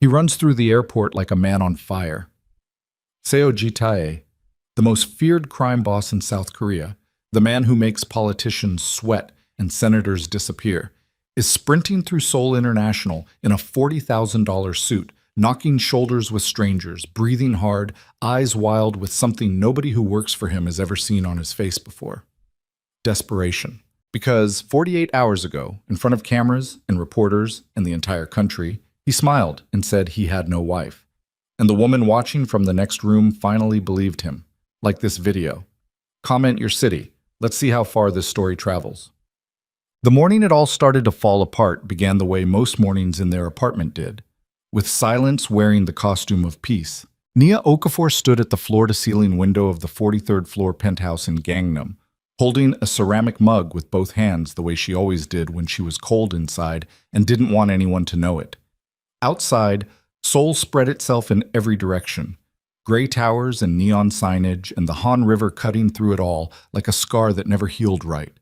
He runs through the airport like a man on fire. Seo Ji-tae, the most feared crime boss in South Korea, the man who makes politicians sweat and senators disappear, is sprinting through Seoul International in a $40,000 suit, knocking shoulders with strangers, breathing hard, eyes wild with something nobody who works for him has ever seen on his face before. Desperation. Because 48 hours ago, in front of cameras and reporters and the entire country, he smiled and said he had no wife. And the woman watching from the next room finally believed him. Like this video. Comment your city. Let's see how far this story travels. The morning it all started to fall apart began the way most mornings in their apartment did, with silence wearing the costume of peace. Nia Okafor stood at the floor-to-ceiling window of the 43rd floor penthouse in Gangnam, holding a ceramic mug with both hands the way she always did when she was cold inside and didn't want anyone to know it. Outside, Seoul spread itself in every direction. Gray towers and neon signage and the Han River cutting through it all like a scar that never healed right.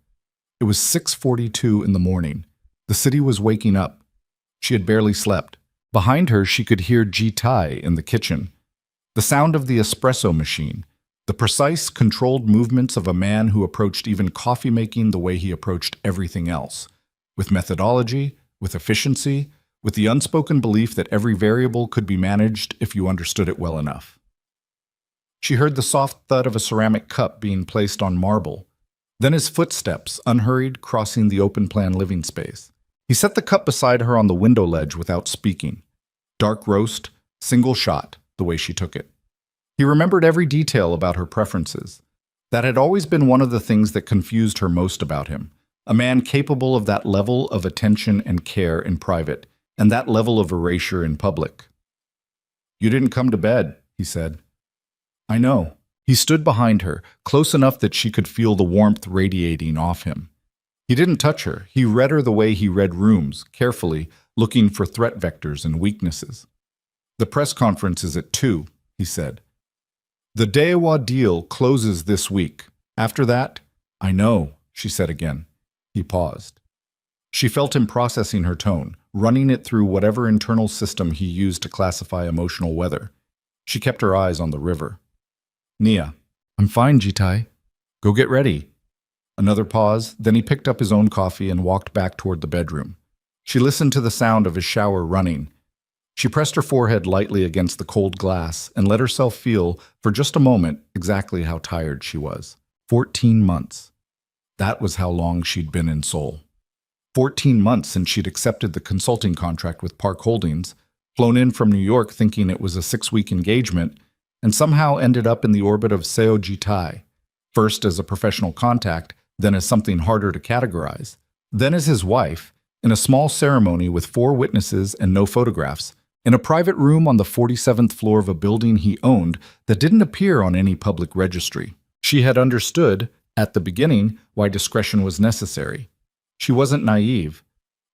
It was 6:42 in the morning. The city was waking up. She had barely slept. Behind her, she could hear Ji-tae in the kitchen. The sound of the espresso machine. The precise, controlled movements of a man who approached even coffee making the way he approached everything else. With methodology, with efficiency, with the unspoken belief that every variable could be managed if you understood it well enough. She heard the soft thud of a ceramic cup being placed on marble. Then his footsteps, unhurried, crossing the open-plan living space. He set the cup beside her on the window ledge without speaking. Dark roast, single shot, the way she took it. He remembered every detail about her preferences. That had always been one of the things that confused her most about him. A man capable of that level of attention and care in private, and that level of erasure in public. "You didn't come to bed," he said. "I know." He stood behind her, close enough that she could feel the warmth radiating off him. He didn't touch her. He read her the way he read rooms, carefully, looking for threat vectors and weaknesses. "The press conference is at 2, he said. "The Daewoo deal closes this week. After that, I know," she said again. He paused. She felt him processing her tone, running it through whatever internal system he used to classify emotional weather. She kept her eyes on the river. "Nia, I'm fine, Ji-tae. Go get ready." Another pause, then he picked up his own coffee and walked back toward the bedroom. She listened to the sound of his shower running. She pressed her forehead lightly against the cold glass and let herself feel, for just a moment, exactly how tired she was. 14 months. That was how long she'd been in Seoul. 14 months since she'd accepted the consulting contract with Park Holdings, flown in from New York thinking it was a 6-week engagement, and somehow ended up in the orbit of Seo Ji-tae, first as a professional contact, then as something harder to categorize, then as his wife, in a small ceremony with 4 witnesses and no photographs, in a private room on the 47th floor of a building he owned that didn't appear on any public registry. She had understood, at the beginning, why discretion was necessary. She wasn't naive.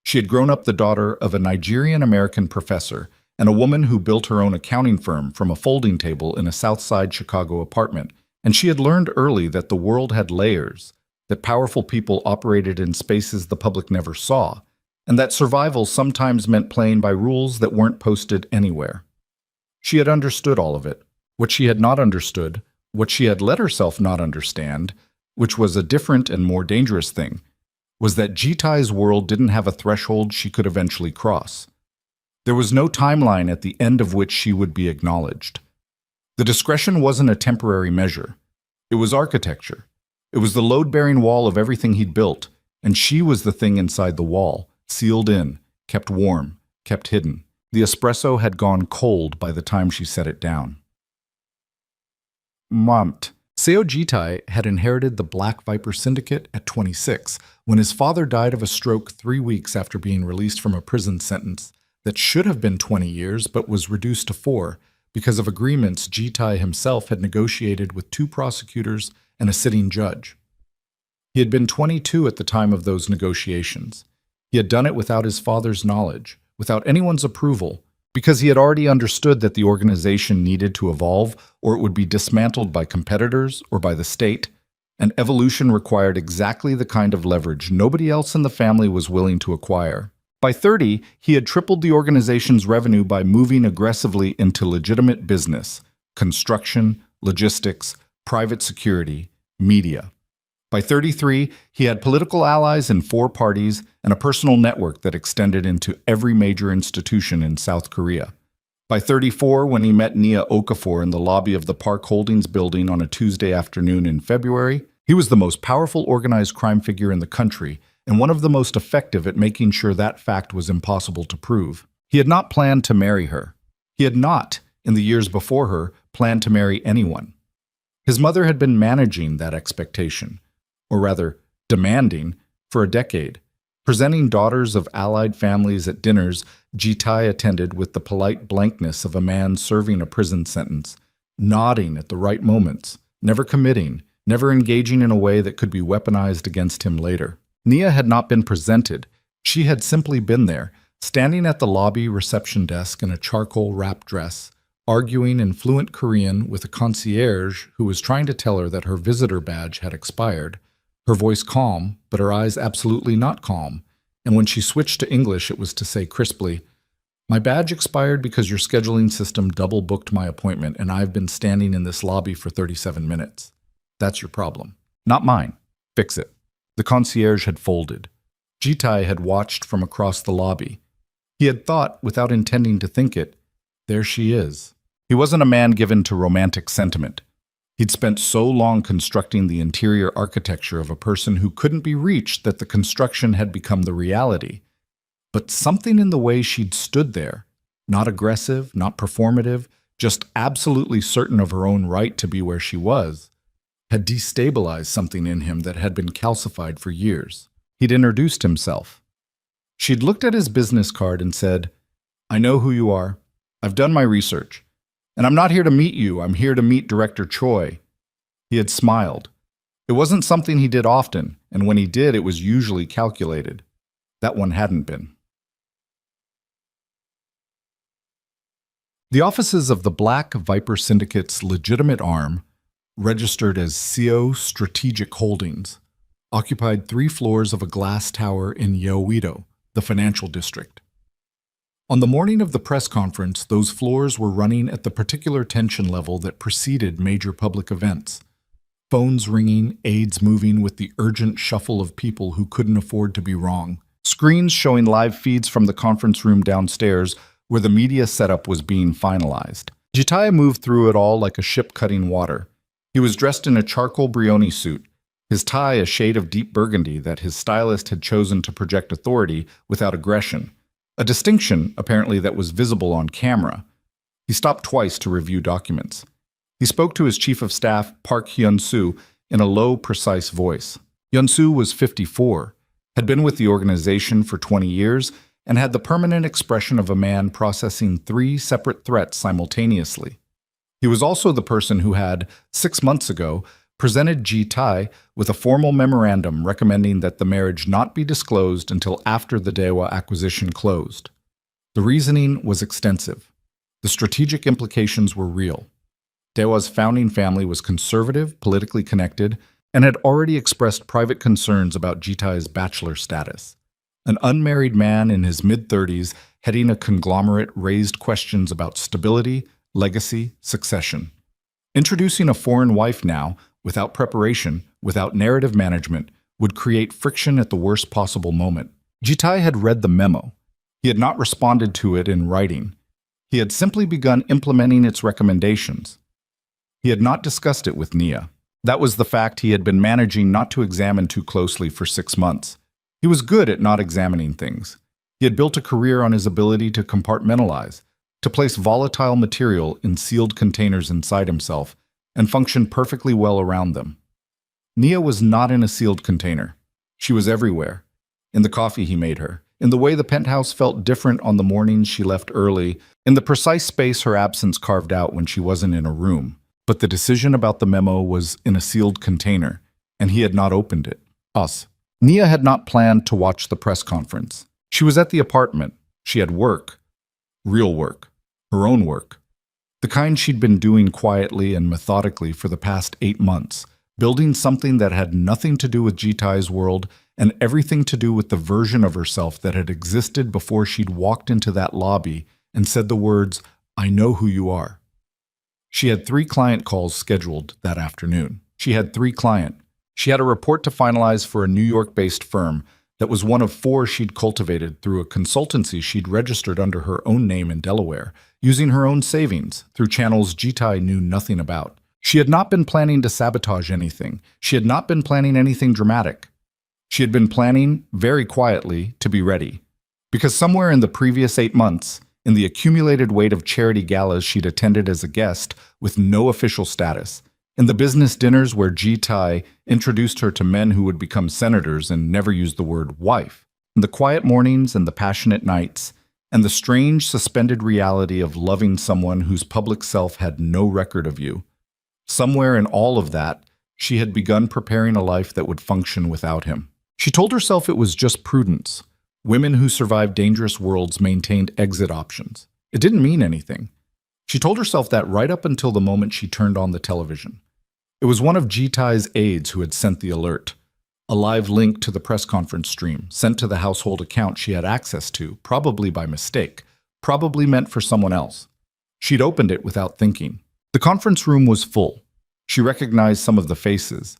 She had grown up the daughter of a Nigerian-American professor and a woman who built her own accounting firm from a folding table in a South Side Chicago apartment, and she had learned early that the world had layers, that powerful people operated in spaces the public never saw, and that survival sometimes meant playing by rules that weren't posted anywhere. She had understood all of it. What she had not understood, what she had let herself not understand, which was a different and more dangerous thing, was that Ji-tae's world didn't have a threshold she could eventually cross. There was no timeline at the end of which she would be acknowledged. The discretion wasn't a temporary measure. It was architecture. It was the load-bearing wall of everything he'd built, and she was the thing inside the wall, sealed in, kept warm, kept hidden. The espresso had gone cold by the time she set it down. Momt. Seo Ji-tae had inherited the Black Viper Syndicate at 26 when his father died of a stroke 3 weeks after being released from a prison sentence that should have been 20 years but was reduced to 4 because of agreements Ji-tae himself had negotiated with 2 prosecutors and a sitting judge. He had been 22 at the time of those negotiations. He had done it without his father's knowledge, without anyone's approval, because he had already understood that the organization needed to evolve or it would be dismantled by competitors or by the state, and evolution required exactly the kind of leverage nobody else in the family was willing to acquire. By 30, he had tripled the organization's revenue by moving aggressively into legitimate business, construction, logistics, private security, media. By 33, he had political allies in 4 parties and a personal network that extended into every major institution in South Korea. By 34, when he met Nia Okafor in the lobby of the Park Holdings building on a Tuesday afternoon in February, he was the most powerful organized crime figure in the country and one of the most effective at making sure that fact was impossible to prove. He had not planned to marry her. He had not, in the years before her, planned to marry anyone. His mother had been managing that expectation, or rather, demanding, for a decade. Presenting daughters of allied families at dinners Ji-tae attended with the polite blankness of a man serving a prison sentence, nodding at the right moments, never committing, never engaging in a way that could be weaponized against him later. Nia had not been presented. She had simply been there, standing at the lobby reception desk in a charcoal-wrapped dress, arguing in fluent Korean with a concierge who was trying to tell her that her visitor badge had expired. Her voice calm, but her eyes absolutely not calm, and when she switched to English it was to say crisply, "My badge expired because your scheduling system double-booked my appointment and I've been standing in this lobby for 37 minutes. That's your problem. Not mine. Fix it." The concierge had folded. Ji-tae had watched from across the lobby. He had thought, without intending to think it, there she is. He wasn't a man given to romantic sentiment. He'd spent so long constructing the interior architecture of a person who couldn't be reached that the construction had become the reality. But something in the way she'd stood there, not aggressive, not performative, just absolutely certain of her own right to be where she was, had destabilized something in him that had been calcified for years. He'd introduced himself. She'd looked at his business card and said, "I know who you are. I've done my research. And I'm not here to meet you, I'm here to meet Director Choi." He had smiled. It wasn't something he did often, and when he did, it was usually calculated. That one hadn't been. The offices of the Black Viper Syndicate's legitimate arm, registered as CO Strategic Holdings, occupied 3 floors of a glass tower in Yeouido, the financial district. On the morning of the press conference, those floors were running at the particular tension level that preceded major public events. Phones ringing, aides moving with the urgent shuffle of people who couldn't afford to be wrong. Screens showing live feeds from the conference room downstairs where the media setup was being finalized. Ji-tae moved through it all like a ship cutting water. He was dressed in a charcoal brioni suit, his tie a shade of deep burgundy that his stylist had chosen to project authority without aggression. A distinction, apparently, that was visible on camera. He stopped twice to review documents. He spoke to his chief of staff, Park Hyun-soo, in a low, precise voice. Hyun-soo was 54, had been with the organization for 20 years, and had the permanent expression of a man processing 3 separate threats simultaneously. He was also the person who had, 6 months ago, presented Ji-tae with a formal memorandum recommending that the marriage not be disclosed until after the Daewoo acquisition closed. The reasoning was extensive. The strategic implications were real. Daewoo's founding family was conservative, politically connected, and had already expressed private concerns about Ji-tae's bachelor status. An unmarried man in his mid-30s heading a conglomerate raised questions about stability, legacy, succession. Introducing a foreign wife now, without preparation, without narrative management, would create friction at the worst possible moment. Ji-tae had read the memo. He had not responded to it in writing. He had simply begun implementing its recommendations. He had not discussed it with Nia. That was the fact he had been managing not to examine too closely for 6 months. He was good at not examining things. He had built a career on his ability to compartmentalize, to place volatile material in sealed containers inside himself, and function perfectly well around them. Nia was not in a sealed container. She was everywhere. In the coffee he made her, in the way the penthouse felt different on the mornings she left early, in the precise space her absence carved out when she wasn't in a room. But the decision about the memo was in a sealed container, and he had not opened it. Us. Nia had not planned to watch the press conference. She was at the apartment. She had work. Real work. Her own work. The kind she'd been doing quietly and methodically for the past 8 months, building something that had nothing to do with Ji-tae's world and everything to do with the version of herself that had existed before she'd walked into that lobby and said the words, "I know who you are." She had 3 client calls scheduled that afternoon. She had a report to finalize for a New York-based firm that was one of 4 she'd cultivated through a consultancy she'd registered under her own name in Delaware, using her own savings through channels Jitai knew nothing about. She had not been planning to sabotage anything. She had not been planning anything dramatic. She had been planning, very quietly, to be ready. Because somewhere in the previous 8 months, in the accumulated weight of charity galas she'd attended as a guest with no official status, in the business dinners where Jitai introduced her to men who would become senators and never used the word wife, in the quiet mornings and the passionate nights, and the strange suspended reality of loving someone whose public self had no record of you, somewhere in all of that, she had begun preparing a life that would function without him. She told herself it was just prudence. Women who survived dangerous worlds maintained exit options. It didn't mean anything. She told herself that right up until the moment she turned on the television. It was one of Jitai's aides who had sent the alert, a live link to the press conference stream, sent to the household account she had access to, probably by mistake, probably meant for someone else. She'd opened it without thinking. The conference room was full. She recognized some of the faces,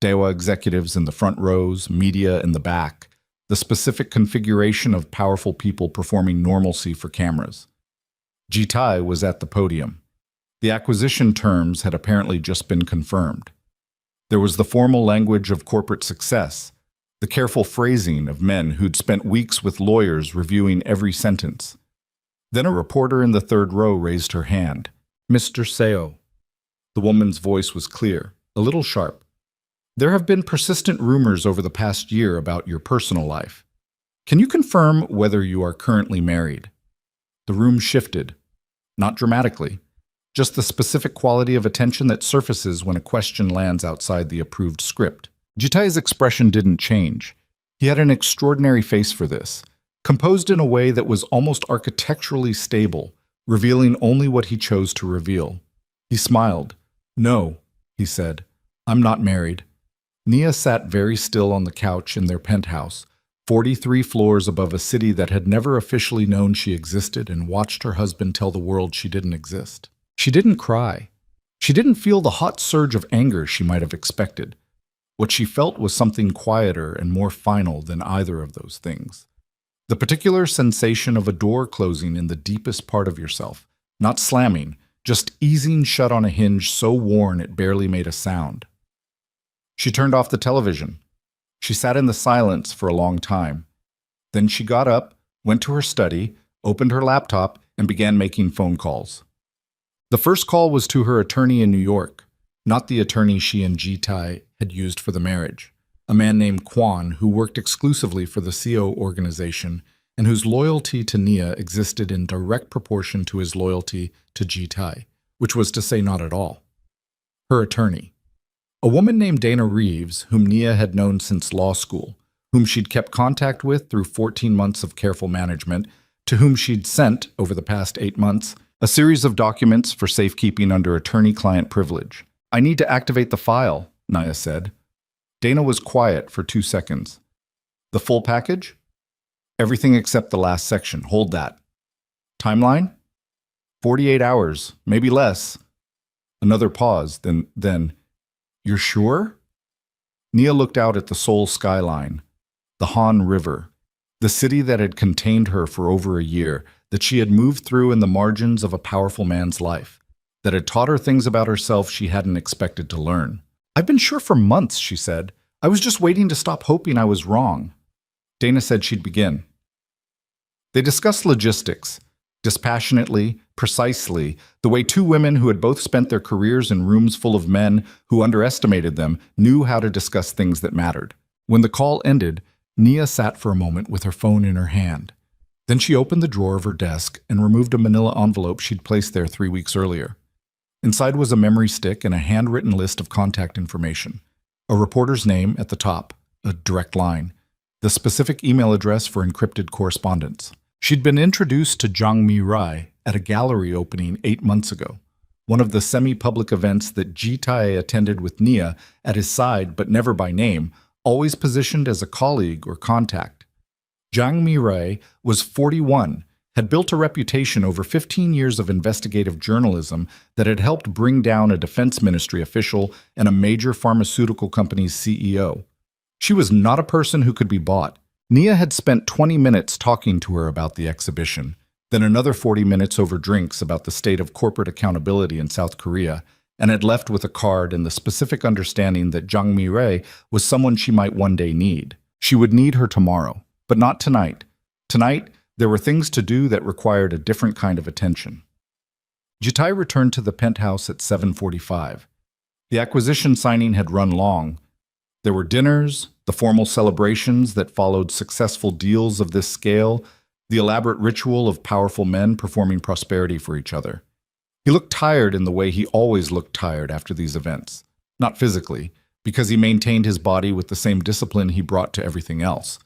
Dewa executives in the front rows, media in the back, the specific configuration of powerful people performing normalcy for cameras. Jitai was at the podium. The acquisition terms had apparently just been confirmed. There was the formal language of corporate success, the careful phrasing of men who'd spent weeks with lawyers reviewing every sentence. Then a reporter in the third row raised her hand. "Mr. Seo." The woman's voice was clear, a little sharp. "There have been persistent rumors over the past year about your personal life. Can you confirm whether you are currently married?" The room shifted, not dramatically, just the specific quality of attention that surfaces when a question lands outside the approved script. Jitai's expression didn't change. He had an extraordinary face for this, composed in a way that was almost architecturally stable, revealing only what he chose to reveal. He smiled. "No," he said, "I'm not married." Nia sat very still on the couch in their penthouse, 43 floors above a city that had never officially known she existed, and watched her husband tell the world she didn't exist. She didn't cry. She didn't feel the hot surge of anger she might have expected. What she felt was something quieter and more final than either of those things. The particular sensation of a door closing in the deepest part of yourself, not slamming, just easing shut on a hinge so worn it barely made a sound. She turned off the television. She sat in the silence for a long time. Then she got up, went to her study, opened her laptop, and began making phone calls. The first call was to her attorney in New York, not the attorney she and Jitai had used for the marriage, a man named Kwan who worked exclusively for the CO organization and whose loyalty to Nia existed in direct proportion to his loyalty to Jitai, which was to say not at all. Her attorney. A woman named Dana Reeves, whom Nia had known since law school, whom she'd kept contact with through 14 months of careful management, to whom she'd sent, over the past 8 months, a series of documents for safekeeping under attorney-client privilege. "I need to activate the file," Nia said. Dana was quiet for 2 seconds. "The full package?" "Everything except the last section. Hold that." "Timeline?" 48 hours, maybe less." Another pause, then, "You're sure?" Nia looked out at the Seoul skyline, the Han River, the city that had contained her for over a year, that she had moved through in the margins of a powerful man's life, that had taught her things about herself she hadn't expected to learn. "I've been sure for months," she said. "I was just waiting to stop hoping I was wrong." Dana said she'd begin. They discussed logistics, dispassionately, precisely, the way 2 women who had both spent their careers in rooms full of men who underestimated them knew how to discuss things that mattered. When the call ended, Nia sat for a moment with her phone in her hand. Then she opened the drawer of her desk and removed a manila envelope she'd placed there 3 weeks earlier. Inside was a memory stick and a handwritten list of contact information. A reporter's name at the top, a direct line, the specific email address for encrypted correspondence. She'd been introduced to Jang Mi-rai at a gallery opening 8 months ago, one of the semi-public events that Jitai attended with Nia at his side but never by name, always positioned as a colleague or contact. Jiang Mirei was 41, had built a reputation over 15 years of investigative journalism that had helped bring down a defense ministry official and a major pharmaceutical company's CEO. She was not a person who could be bought. Nia had spent 20 minutes talking to her about the exhibition, then another 40 minutes over drinks about the state of corporate accountability in South Korea, and had left with a card and the specific understanding that Jiang Mirei was someone she might one day need. She would need her tomorrow, but not tonight. Tonight, there were things to do that required a different kind of attention. Jitai returned to the penthouse at 7:45. The acquisition signing had run long. There were dinners, the formal celebrations that followed successful deals of this scale, the elaborate ritual of powerful men performing prosperity for each other. He looked tired in the way he always looked tired after these events. Not physically, because he maintained his body with the same discipline he brought to everything else,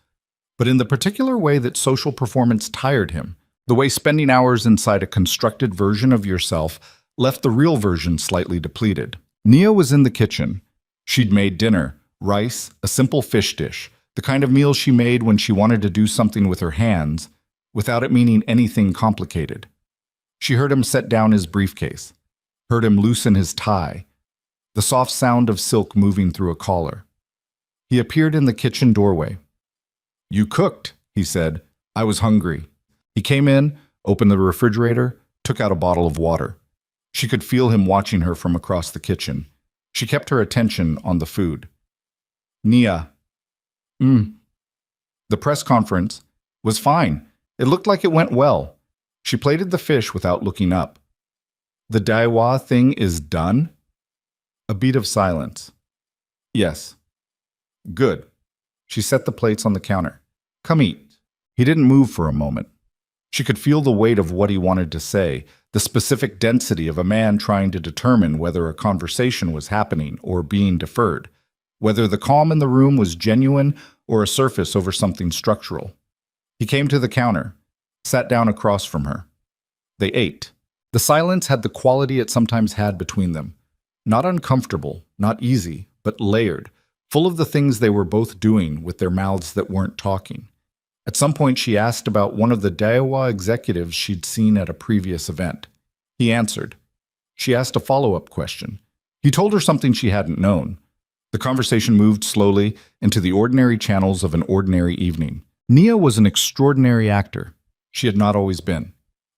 but in the particular way that social performance tired him, the way spending hours inside a constructed version of yourself left the real version slightly depleted. Nia was in the kitchen. She'd made dinner, rice, a simple fish dish, the kind of meal she made when she wanted to do something with her hands, without it meaning anything complicated. She heard him set down his briefcase, heard him loosen his tie, the soft sound of silk moving through a collar. He appeared in the kitchen doorway. "You cooked," he said. "I was hungry." He came in, opened the refrigerator, took out a bottle of water. She could feel him watching her from across the kitchen. She kept her attention on the food. "Nia." The press conference was fine. It looked like it went well. She plated the fish without looking up. "The Daiwa thing is done?" A beat of silence. "Yes." "Good." She set the plates on the counter. "Come eat." He didn't move for a moment. She could feel the weight of what he wanted to say, the specific density of a man trying to determine whether a conversation was happening or being deferred, whether the calm in the room was genuine or a surface over something structural. He came to the counter, sat down across from her. They ate. The silence had the quality it sometimes had between them. Not uncomfortable, not easy, but layered, full of the things they were both doing with their mouths that weren't talking. At some point, she asked about one of the Daiwa executives she'd seen at a previous event. He answered. She asked a follow-up question. He told her something she hadn't known. The conversation moved slowly into the ordinary channels of an ordinary evening. Nia was an extraordinary actor. She had not always been.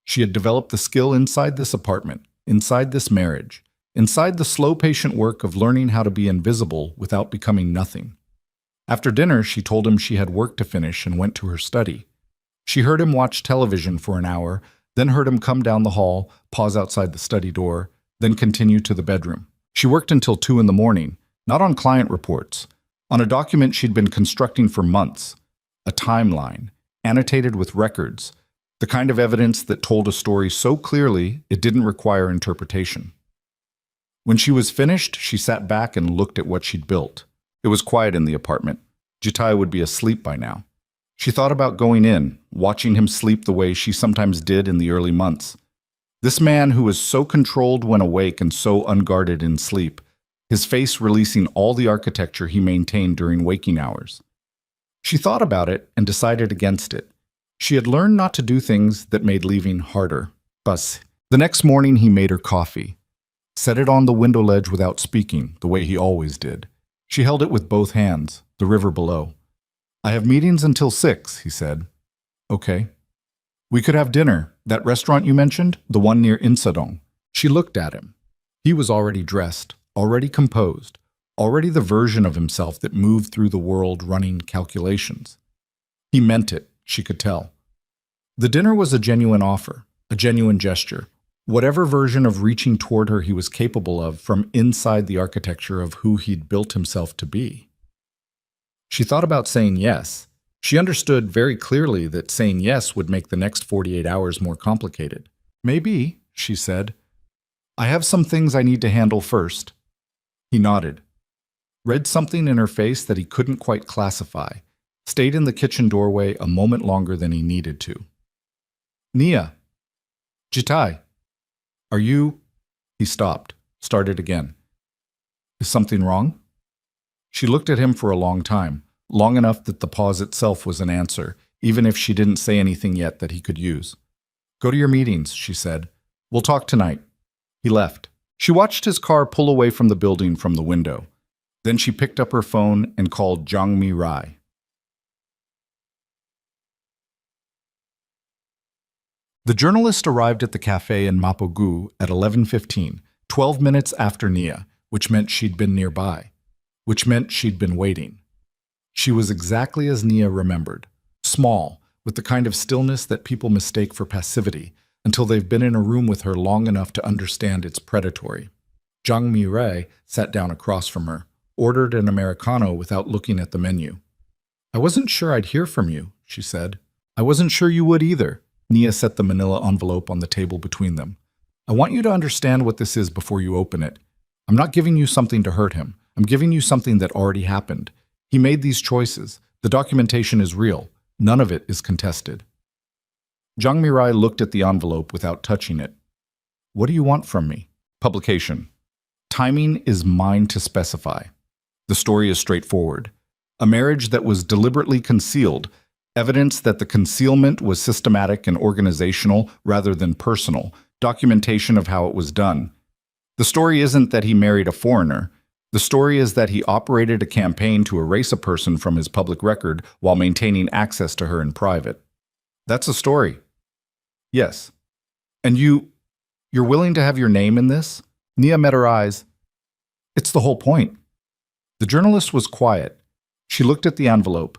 She had developed the skill inside this apartment, inside this marriage, inside the slow, patient work of learning how to be invisible without becoming nothing. After dinner, she told him she had work to finish and went to her study. She heard him watch television for an hour, then heard him come down the hall, pause outside the study door, then continue to the bedroom. She worked until 2 in the morning, not on client reports, on a document she'd been constructing for months, a timeline, annotated with records, the kind of evidence that told a story so clearly it didn't require interpretation. When she was finished, she sat back and looked at what she'd built. It was quiet in the apartment. Jitai would be asleep by now. She thought about going in, watching him sleep the way she sometimes did in the early months. This man who was so controlled when awake and so unguarded in sleep, his face releasing all the architecture he maintained during waking hours. She thought about it and decided against it. She had learned not to do things that made leaving harder. Bus. The next morning he made her coffee. Set it on the window ledge without speaking, the way he always did. She held it with both hands, the river below. "I have meetings until 6, he said. "Okay." "We could have dinner. That restaurant you mentioned, the one near Insadong." She looked at him. He was already dressed, already composed, already the version of himself that moved through the world running calculations. He meant it, she could tell. The dinner was a genuine offer, a genuine gesture. Whatever version of reaching toward her he was capable of from inside the architecture of who he'd built himself to be. She thought about saying yes. She understood very clearly that saying yes would make the next 48 hours more complicated. "Maybe," she said. "I have some things I need to handle first." He nodded, read something in her face that he couldn't quite classify, stayed in the kitchen doorway a moment longer than he needed to. "Nia." "Jitai." "Are you—" He stopped, started again. "Is something wrong?" She looked at him for a long time, long enough that the pause itself was an answer, even if she didn't say anything yet that he could use. "Go to your meetings," she said. "We'll talk tonight." He left. She watched his car pull away from the building from the window. Then she picked up her phone and called Jang Mi-rai. The journalist arrived at the cafe in Mapogu at 11:15, 12 minutes after Nia, which meant she'd been nearby, which meant she'd been waiting. She was exactly as Nia remembered, small, with the kind of stillness that people mistake for passivity, until they've been in a room with her long enough to understand it's predatory. Jang Mi-rai sat down across from her, ordered an Americano without looking at the menu. "I wasn't sure I'd hear from you," she said. "I wasn't sure you would either." Nia set the manila envelope on the table between them. "I want you to understand what this is before you open it. I'm not giving you something to hurt him. I'm giving you something that already happened. He made these choices. The documentation is real. None of it is contested." Jang Mi-rai looked at the envelope without touching it. "What do you want from me?" "Publication. Timing is mine to specify. The story is straightforward. A marriage that was deliberately concealed, evidence that the concealment was systematic and organizational rather than personal, documentation of how it was done. The story isn't that he married a foreigner. The story is that he operated a campaign to erase a person from his public record while maintaining access to her in private. That's a story." "Yes. And you're willing to have your name in this?" Nia met her eyes. "It's the whole point." The journalist was quiet. She looked at the envelope.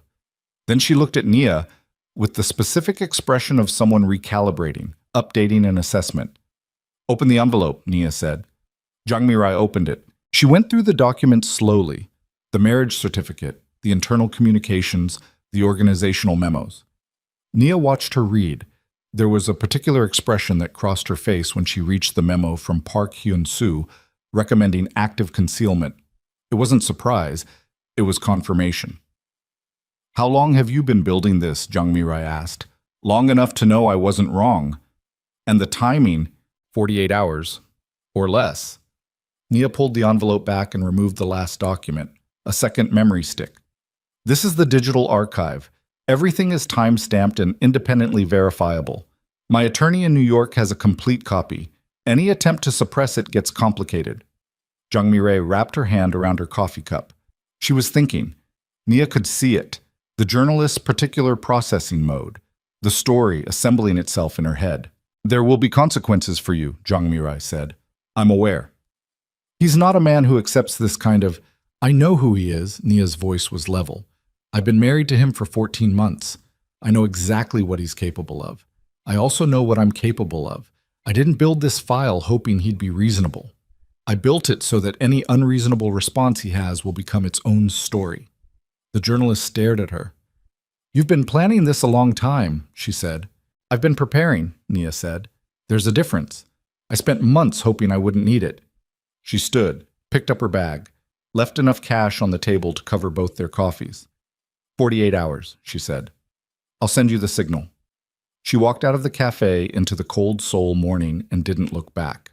Then she looked at Nia with the specific expression of someone recalibrating, updating an assessment. "Open the envelope," Nia said. Jang Mi-rai opened it. She went through the documents slowly, the marriage certificate, the internal communications, the organizational memos. Nia watched her read. There was a particular expression that crossed her face when she reached the memo from Park Hyun-soo recommending active concealment. It wasn't surprise, it was confirmation. "How long have you been building this?" Jang Mi-rai asked. "Long enough to know I wasn't wrong. And the timing, 48 hours, or less." Nia pulled the envelope back and removed the last document, a second memory stick. "This is the digital archive. Everything is time-stamped and independently verifiable. My attorney in New York has a complete copy. Any attempt to suppress it gets complicated." Jang Mi-rai wrapped her hand around her coffee cup. She was thinking. Nia could see it, the journalist's particular processing mode, the story assembling itself in her head. "There will be consequences for you," Jang Mi-rai said. "I'm aware." "He's not a man who accepts this kind of—" "I know who he is," Nia's voice was level. "I've been married to him for 14 months. I know exactly what he's capable of. I also know what I'm capable of. I didn't build this file hoping he'd be reasonable. I built it so that any unreasonable response he has will become its own story." The journalist stared at her. "You've been planning this a long time," she said. "I've been preparing," Nia said. "There's a difference. I spent months hoping I wouldn't need it." She stood, picked up her bag, left enough cash on the table to cover both their coffees. 48 hours, she said. "I'll send you the signal." She walked out of the cafe into the cold Seoul morning and didn't look back.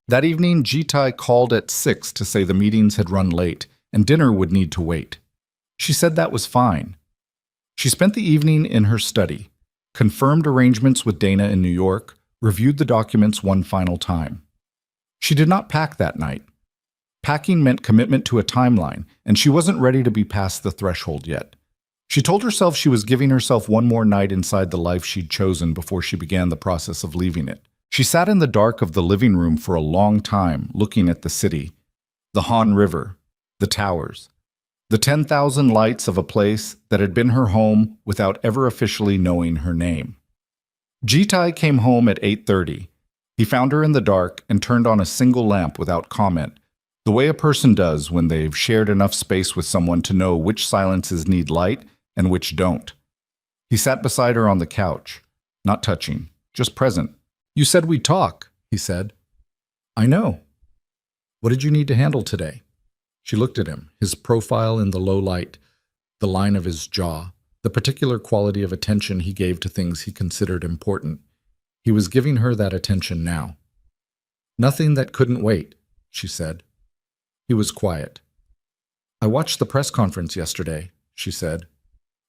That evening, Ji-tae called at 6 to say the meetings had run late and dinner would need to wait. She said that was fine. She spent the evening in her study, confirmed arrangements with Dana in New York, reviewed the documents one final time. She did not pack that night. Packing meant commitment to a timeline, and she wasn't ready to be past the threshold yet. She told herself she was giving herself one more night inside the life she'd chosen before she began the process of leaving it. She sat in the dark of the living room for a long time, looking at the city, the Han River, the towers, the 10,000 lights of a place that had been her home without ever officially knowing her name. Ji-tae came home at 8:30. He found her in the dark and turned on a single lamp without comment, the way a person does when they've shared enough space with someone to know which silences need light and which don't. He sat beside her on the couch, not touching, just present. "You said we'd talk," he said. "I know. What did you need to handle today?" She looked at him, his profile in the low light, the line of his jaw, the particular quality of attention he gave to things he considered important. He was giving her that attention now. "Nothing that couldn't wait," she said. He was quiet. I watched the press conference yesterday, she said.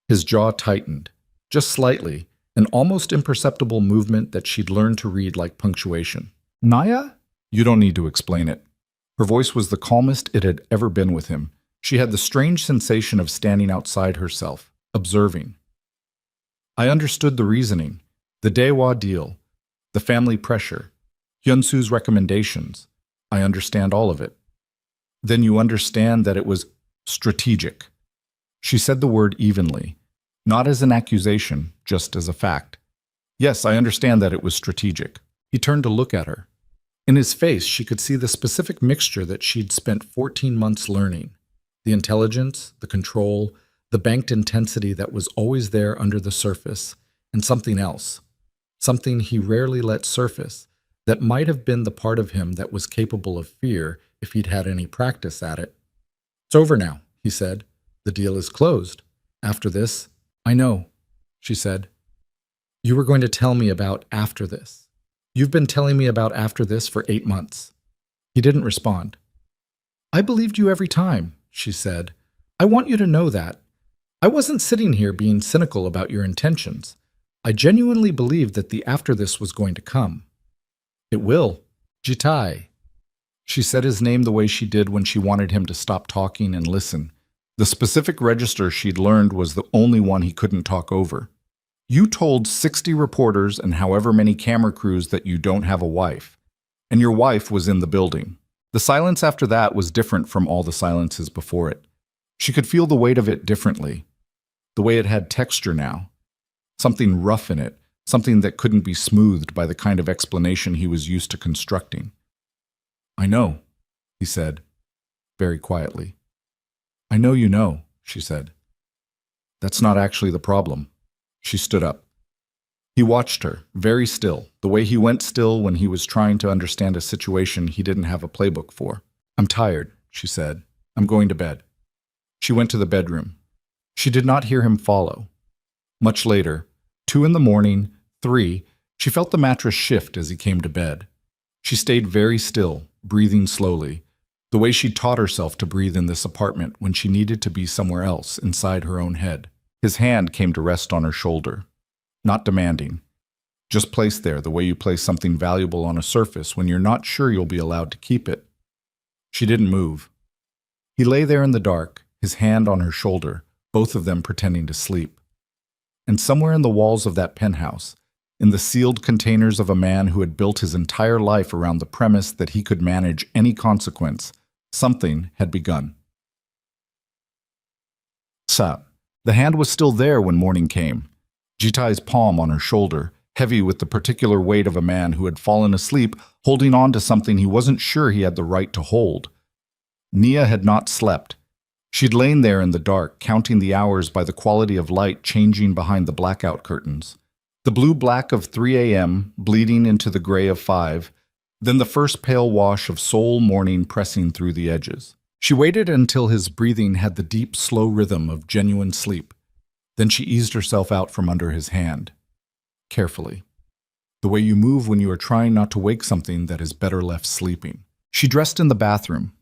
His jaw tightened, just slightly, an almost imperceptible movement that she'd learned to read like punctuation. Naya? You don't need to explain it. Her voice was the calmest it had ever been with him. She had the strange sensation of standing outside herself, observing. I understood the reasoning, the Daewoo deal, the family pressure, Hyunsu's recommendations. I understand all of it. Then you understand that it was strategic. She said the word evenly, not as an accusation, just as a fact. Yes, I understand that it was strategic. He turned to look at her. In his face, she could see the specific mixture that she'd spent 14 months learning. The intelligence, the control, the banked intensity that was always there under the surface, and something else. Something he rarely let surface, that might have been the part of him that was capable of fear if he'd had any practice at it. It's over now, he said. The deal is closed. After this, I know, she said. You were going to tell me about after this. You've been telling me about after this for 8 months. He didn't respond. I believed you every time, she said. I want you to know that. I wasn't sitting here being cynical about your intentions. I genuinely believed that the after this was going to come. It will. Jitai. She said his name the way she did when she wanted him to stop talking and listen. The specific register she'd learned was the only one he couldn't talk over. You told 60 reporters and however many camera crews that you don't have a wife. And your wife was in the building. The silence after that was different from all the silences before it. She could feel the weight of it differently. The way it had texture now. Something rough in it. Something that couldn't be smoothed by the kind of explanation he was used to constructing. I know, he said, very quietly. I know you know, she said. That's not actually the problem. She stood up. He watched her, very still, the way he went still when he was trying to understand a situation he didn't have a playbook for. I'm tired, she said. I'm going to bed. She went to the bedroom. She did not hear him follow. Much later, 2 in the morning, 3, she felt the mattress shift as he came to bed. She stayed very still, breathing slowly, the way she taught herself to breathe in this apartment when she needed to be somewhere else inside her own head. His hand came to rest on her shoulder. Not demanding. Just placed there the way you place something valuable on a surface when you're not sure you'll be allowed to keep it. She didn't move. He lay there in the dark, his hand on her shoulder, both of them pretending to sleep. And somewhere in the walls of that penthouse, in the sealed containers of a man who had built his entire life around the premise that he could manage any consequence, something had begun. Sa. The hand was still there when morning came. Jitai's palm on her shoulder, heavy with the particular weight of a man who had fallen asleep, holding on to something he wasn't sure he had the right to hold. Nia had not slept. She'd lain there in the dark, counting the hours by the quality of light changing behind the blackout curtains. The blue-black of 3 a.m. bleeding into the gray of 5, then the first pale wash of soul morning pressing through the edges. She waited until his breathing had the deep, slow rhythm of genuine sleep. Then she eased herself out from under his hand. Carefully. The way you move when you are trying not to wake something that is better left sleeping. She dressed in the bathroom.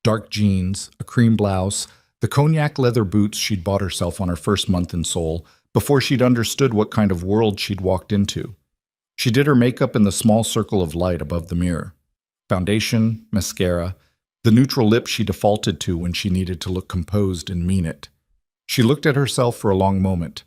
Dark jeans, a cream blouse, the cognac leather boots she'd bought herself on her first month in Seoul, before she'd understood what kind of world she'd walked into. She did her makeup in the small circle of light above the mirror. Foundation, mascara, the neutral lip she defaulted to when she needed to look composed and mean it. She looked at herself for a long moment.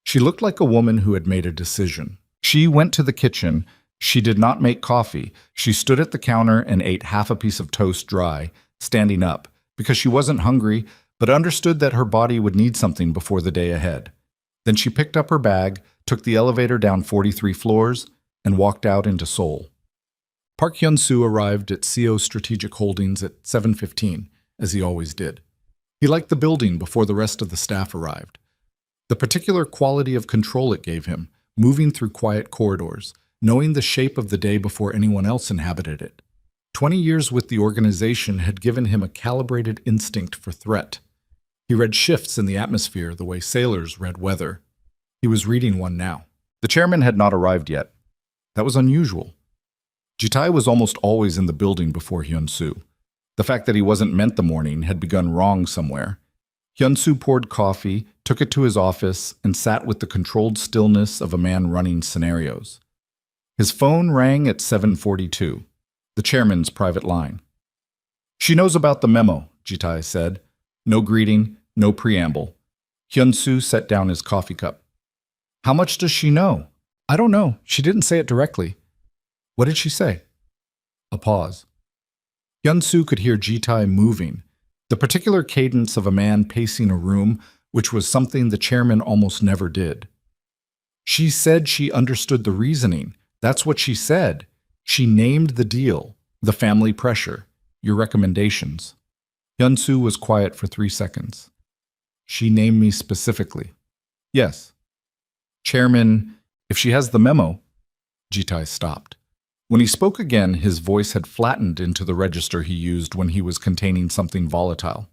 She looked like a woman who had made a decision. She went to the kitchen. She did not make coffee. She stood at the counter and ate half a piece of toast dry, standing up, because she wasn't hungry, but understood that her body would need something before the day ahead. Then she picked up her bag, took the elevator down 43 floors, and walked out into Seoul. Park Hyun-soo arrived at CO Strategic Holdings at 7:15, as he always did. He liked the building before the rest of the staff arrived. The particular quality of control it gave him, moving through quiet corridors, knowing the shape of the day before anyone else inhabited it. 20 years with the organization had given him a calibrated instinct for threat. He read shifts in the atmosphere the way sailors read weather. He was reading one now. The chairman had not arrived yet. That was unusual. Jitai was almost always in the building before Hyun-soo. The fact that he wasn't meant the morning had begun wrong somewhere. Hyun-soo poured coffee, took it to his office, and sat with the controlled stillness of a man running scenarios. His phone rang at 7:42, the chairman's private line. "She knows about the memo," Jitai said. No greeting, no preamble. Hyun-soo set down his coffee cup. "How much does she know?" "I don't know. She didn't say it directly." "What did she say?" A pause. Hyun-soo could hear Jitai moving, the particular cadence of a man pacing a room, which was something the chairman almost never did. "She said she understood the reasoning. That's what she said. She named the deal, the family pressure, your recommendations." Hyun-soo was quiet for 3 seconds. "She named me specifically." "Yes." "Chairman, if she has the memo..." Jitai stopped. When he spoke again, his voice had flattened into the register he used when he was containing something volatile.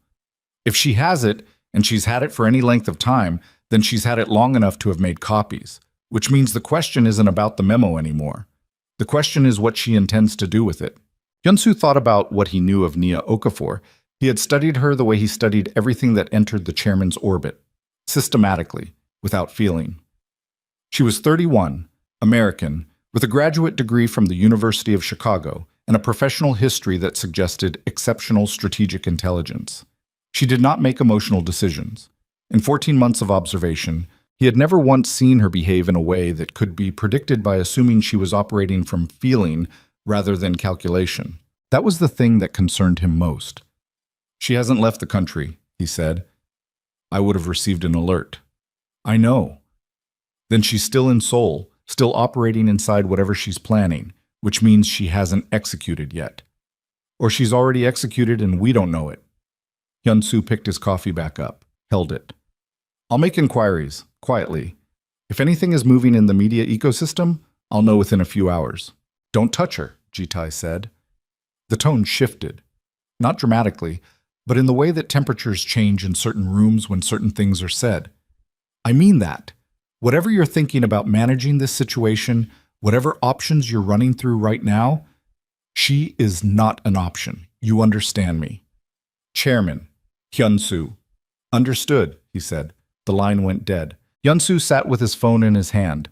"If she has it, and she's had it for any length of time, then she's had it long enough to have made copies, which means the question isn't about the memo anymore. The question is what she intends to do with it." Hyun-soo thought about what he knew of Nia Okafor. He had studied her the way he studied everything that entered the chairman's orbit, systematically, without feeling. She was 31, American, with a graduate degree from the University of Chicago and a professional history that suggested exceptional strategic intelligence. She did not make emotional decisions. In 14 months of observation, he had never once seen her behave in a way that could be predicted by assuming she was operating from feeling rather than calculation. That was the thing that concerned him most. "She hasn't left the country," he said. "I would have received an alert." "I know." "Then she's still in Seoul, still operating inside whatever she's planning, which means she hasn't executed yet. Or she's already executed and we don't know it." Hyun-soo picked his coffee back up, held it. "I'll make inquiries, quietly. If anything is moving in the media ecosystem, I'll know within a few hours." "Don't touch her," Jitai said. The tone shifted. Not dramatically, but in the way that temperatures change in certain rooms when certain things are said. "I mean that. Whatever you're thinking about managing this situation, whatever options you're running through right now, she is not an option. You understand me." "Chairman, Hyun-soo." "Understood," he said. The line went dead. Hyun-soo sat with his phone in his hand.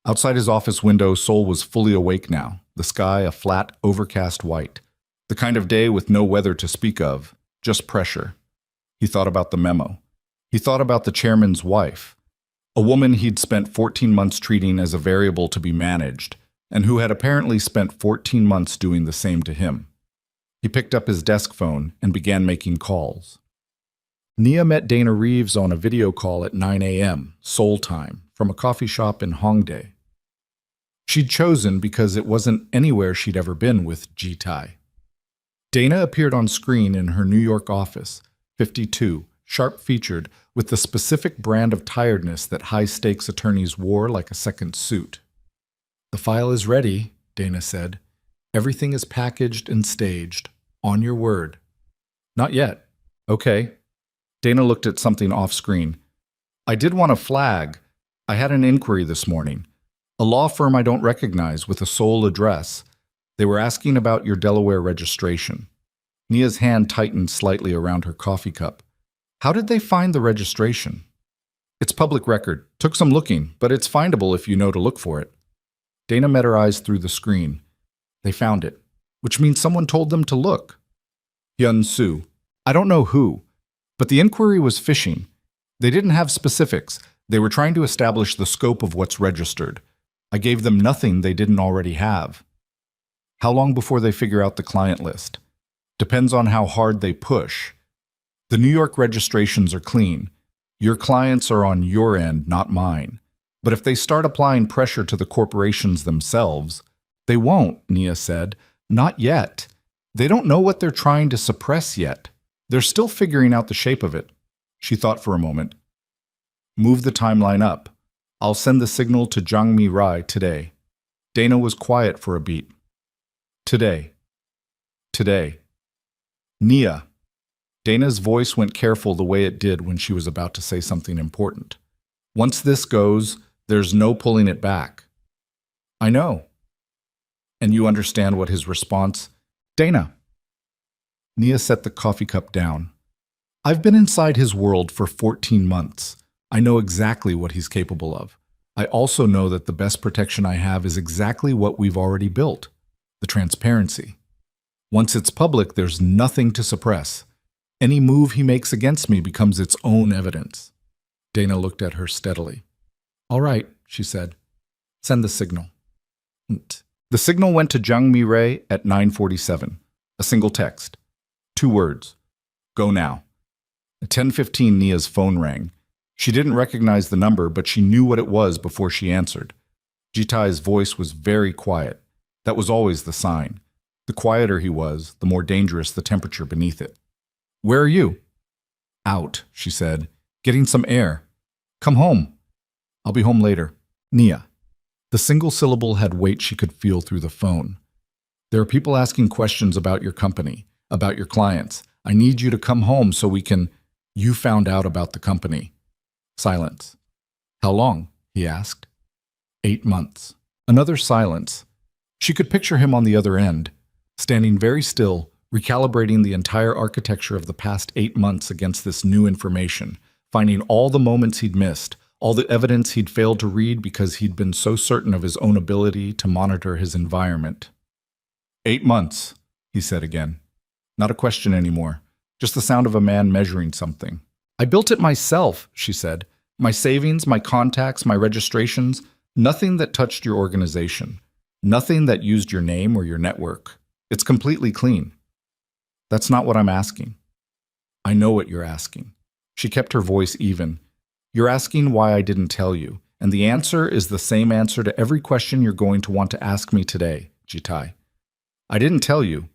Outside his office window, Seoul was fully awake now, the sky a flat, overcast white. The kind of day with no weather to speak of, just pressure. He thought about the memo. He thought about the chairman's wife, a woman he'd spent 14 months treating as a variable to be managed, and who had apparently spent 14 months doing the same to him. He picked up his desk phone and began making calls. Nia met Dana Reeves on a video call at 9 a.m., Seoul time, from a coffee shop in Hongdae. She'd chosen because it wasn't anywhere she'd ever been with Jitai. Dana appeared on screen in her New York office, 52, sharp-featured, with the specific brand of tiredness that high-stakes attorneys wore like a second suit. "The file is ready," Dana said. "Everything is packaged and staged. On your word." "Not yet." "Okay." Dana looked at something off-screen. "I did want to flag. I had an inquiry this morning. A law firm I don't recognize with a Seoul address. They were asking about your Delaware registration." Nia's hand tightened slightly around her coffee cup. "How did they find the registration?" "It's public record. Took some looking, but it's findable if you know to look for it." Dana met her eyes through the screen. "They found it, which means someone told them to look." Hyun-soo. "I don't know who, but the inquiry was fishing. They didn't have specifics. They were trying to establish the scope of what's registered. I gave them nothing they didn't already have." "How long before they figure out the client list?" "Depends on how hard they push. The New York registrations are clean. Your clients are on your end, not mine. But if they start applying pressure to the corporations themselves..." "They won't," Nia said. "Not yet. They don't know what they're trying to suppress yet. They're still figuring out the shape of it." She thought for a moment. "Move the timeline up. I'll send the signal to Jangmi Rai today." Dana was quiet for a beat. "Today. Today. Nia." Dana's voice went careful the way it did when she was about to say something important. "Once this goes, there's no pulling it back." "I know." "And you understand what his response..." "Dana." Nia set the coffee cup down. I've been inside his world for 14 months. I know exactly what he's capable of. I also know that the best protection I have is exactly what we've already built, the transparency. Once it's public, there's nothing to suppress. Any move he makes against me becomes its own evidence. Dana looked at her steadily. All right, she said. Send the signal. The signal went to Jiang Mi-rei at 9:47. A single text. 2 words. Go now. At 10:15, Nia's phone rang. She didn't recognize the number, but she knew what it was before she answered. Jitai's voice was very quiet. That was always the sign. The quieter he was, the more dangerous the temperature beneath it. Where are you? Out, she said. Getting some air. Come home. I'll be home later. Nia. The single syllable had weight she could feel through the phone. There are people asking questions about your company, about your clients. I need you to come home so we can... You found out about the company. Silence. How long? He asked. 8 months. Another silence. She could picture him on the other end, standing very still, recalibrating the entire architecture of the past 8 months against this new information, finding all the moments he'd missed, all the evidence he'd failed to read because he'd been so certain of his own ability to monitor his environment. 8 months, he said again. Not a question anymore, just the sound of a man measuring something. I built it myself, she said. My savings, my contacts, my registrations, nothing that touched your organization. Nothing that used your name or your network. It's completely clean. That's not what I'm asking. I know what you're asking. She kept her voice even. You're asking why I didn't tell you, and the answer is the same answer to every question you're going to want to ask me today, Jitai. I didn't tell you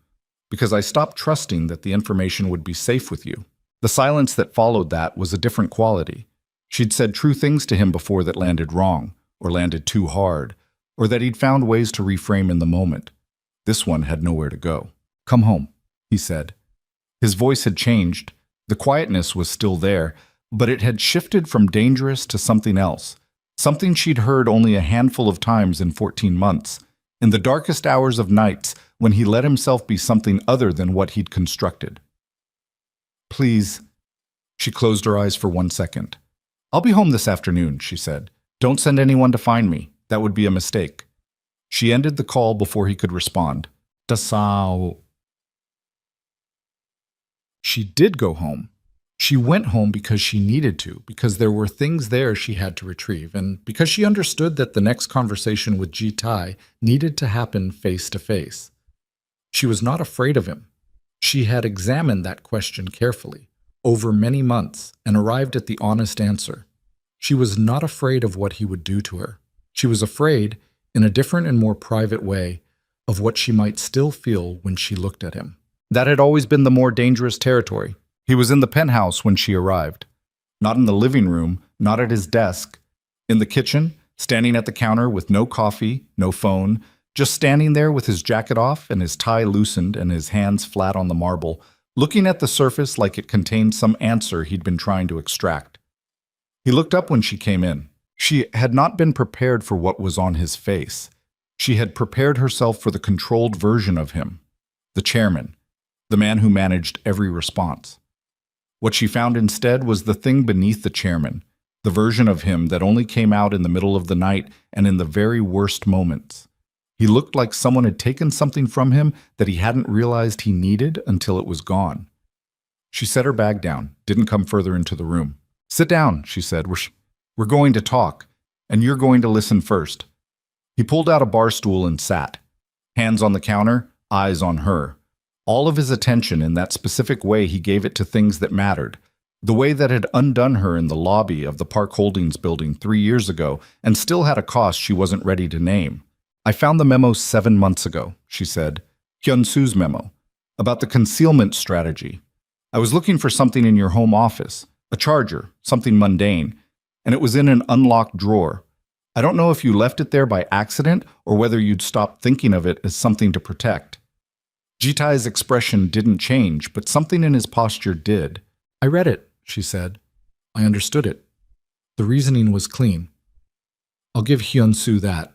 because I stopped trusting that the information would be safe with you. The silence that followed that was a different quality. She'd said true things to him before that landed wrong, or landed too hard, or that he'd found ways to reframe in the moment. This one had nowhere to go. Come home, he said. His voice had changed. The quietness was still there, but it had shifted from dangerous to something else, something she'd heard only a handful of times in 14 months, in the darkest hours of nights when he let himself be something other than what he'd constructed. Please. She closed her eyes for 1 second. I'll be home this afternoon, she said. Don't send anyone to find me. That would be a mistake. She ended the call before he could respond. Dasao. She did go home. She went home because she needed to, because there were things there she had to retrieve, and because she understood that the next conversation with Jitai needed to happen face to face. She was not afraid of him. She had examined that question carefully, over many months, and arrived at the honest answer. She was not afraid of what he would do to her. She was afraid, in a different and more private way, of what she might still feel when she looked at him. That had always been the more dangerous territory. He was in the penthouse when she arrived. Not in the living room, not at his desk. In the kitchen, standing at the counter with no coffee, no phone, just standing there with his jacket off and his tie loosened and his hands flat on the marble, looking at the surface like it contained some answer he'd been trying to extract. He looked up when she came in. She had not been prepared for what was on his face. She had prepared herself for the controlled version of him, the chairman, the man who managed every response. What she found instead was the thing beneath the chairman, the version of him that only came out in the middle of the night and in the very worst moments. He looked like someone had taken something from him that he hadn't realized he needed until it was gone. She set her bag down, didn't come further into the room. Sit down, she said. We're going to talk, and you're going to listen first. He pulled out a bar stool and sat. Hands on the counter, eyes on her. All of his attention in that specific way he gave it to things that mattered. The way that had undone her in the lobby of the Park Holdings building 3 years ago and still had a cost she wasn't ready to name. I found the memo 7 months ago, she said. Hyun-Soo's memo. About the concealment strategy. I was looking for something in your home office. A charger, something mundane. And it was in an unlocked drawer. I don't know if you left it there by accident or whether you'd stopped thinking of it as something to protect. Jitai's expression didn't change, but something in his posture did. I read it, she said. I understood it. The reasoning was clean. I'll give Hyun-Soo that.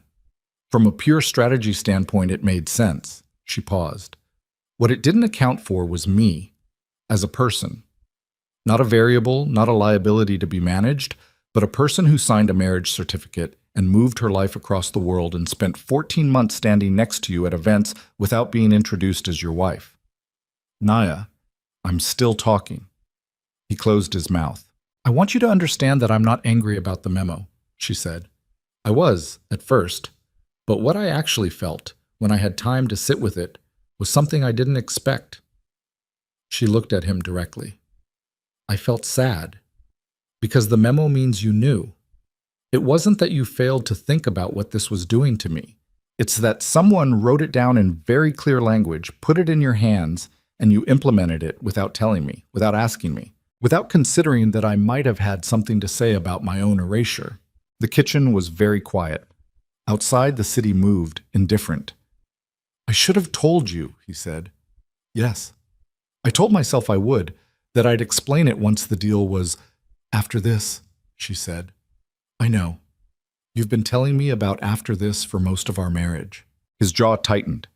From a pure strategy standpoint, it made sense. She paused. What it didn't account for was me, as a person. Not a variable, not a liability to be managed, but a person who signed a marriage certificate and moved her life across the world and spent 14 months standing next to you at events without being introduced as your wife. Naya, I'm still talking. He closed his mouth. I want you to understand that I'm not angry about the memo, she said. I was, at first, but what I actually felt, when I had time to sit with it, was something I didn't expect. She looked at him directly. I felt sad, because the memo means you knew. It wasn't that you failed to think about what this was doing to me. It's that someone wrote it down in very clear language, put it in your hands, and you implemented it without telling me, without asking me, without considering that I might have had something to say about my own erasure. The kitchen was very quiet. Outside, the city moved, indifferent. I should have told you, he said. Yes. I told myself I would, that I'd explain it once the deal was, after this, she said. I know. You've been telling me about after this for most of our marriage. His jaw tightened.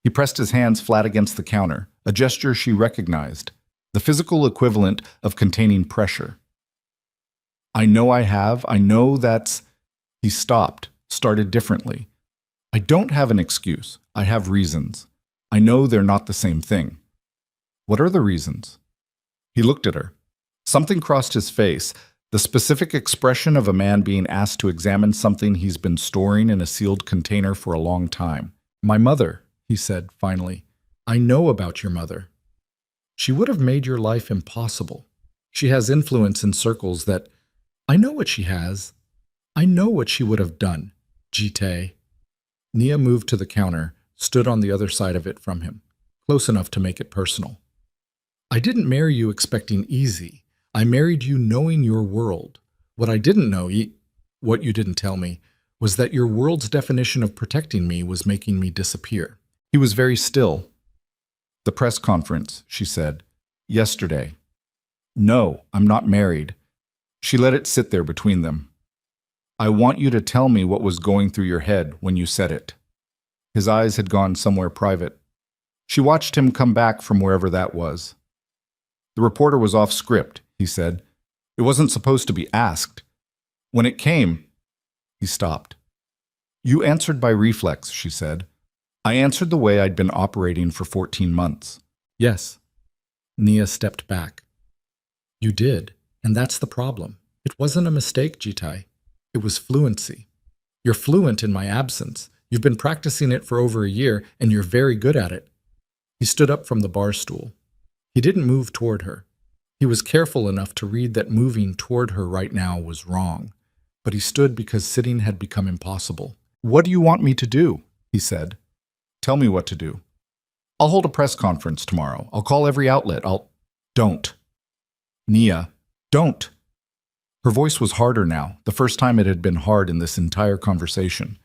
He pressed his hands flat against the counter, a gesture she recognized, the physical equivalent of containing pressure. I know I have. I know that's... He stopped, started differently. I don't have an excuse. I have reasons. I know they're not the same thing. What are the reasons? He looked at her. Something crossed his face, the specific expression of a man being asked to examine something he's been storing in a sealed container for a long time. My mother, he said finally. I know about your mother. She would have made your life impossible. She has influence in circles that... I know what she has. I know what she would have done, Jite. Nia moved to the counter, stood on the other side of it from him, close enough to make it personal. I didn't marry you expecting easy. I married you knowing your world. What I didn't know, what you didn't tell me, was that your world's definition of protecting me was making me disappear. He was very still. The press conference, she said. Yesterday. No, I'm not married. She let it sit there between them. I want you to tell me what was going through your head when you said it. His eyes had gone somewhere private. She watched him come back from wherever that was. The reporter was off script, he said. It wasn't supposed to be asked. When it came, he stopped. You answered by reflex, she said. I answered the way I'd been operating for 14 months. Yes. Nia stepped back. You did, and that's the problem. It wasn't a mistake, Jitai. It was fluency. You're fluent in my absence. You've been practicing it for over a year, and you're very good at it. He stood up from the bar stool. He didn't move toward her. He was careful enough to read that moving toward her right now was wrong, but he stood because sitting had become impossible. What do you want me to do? He said. Tell me what to do. I'll hold a press conference tomorrow. I'll call every outlet. Don't. Nia, don't. Her voice was harder now, the first time it had been hard in this entire conversation.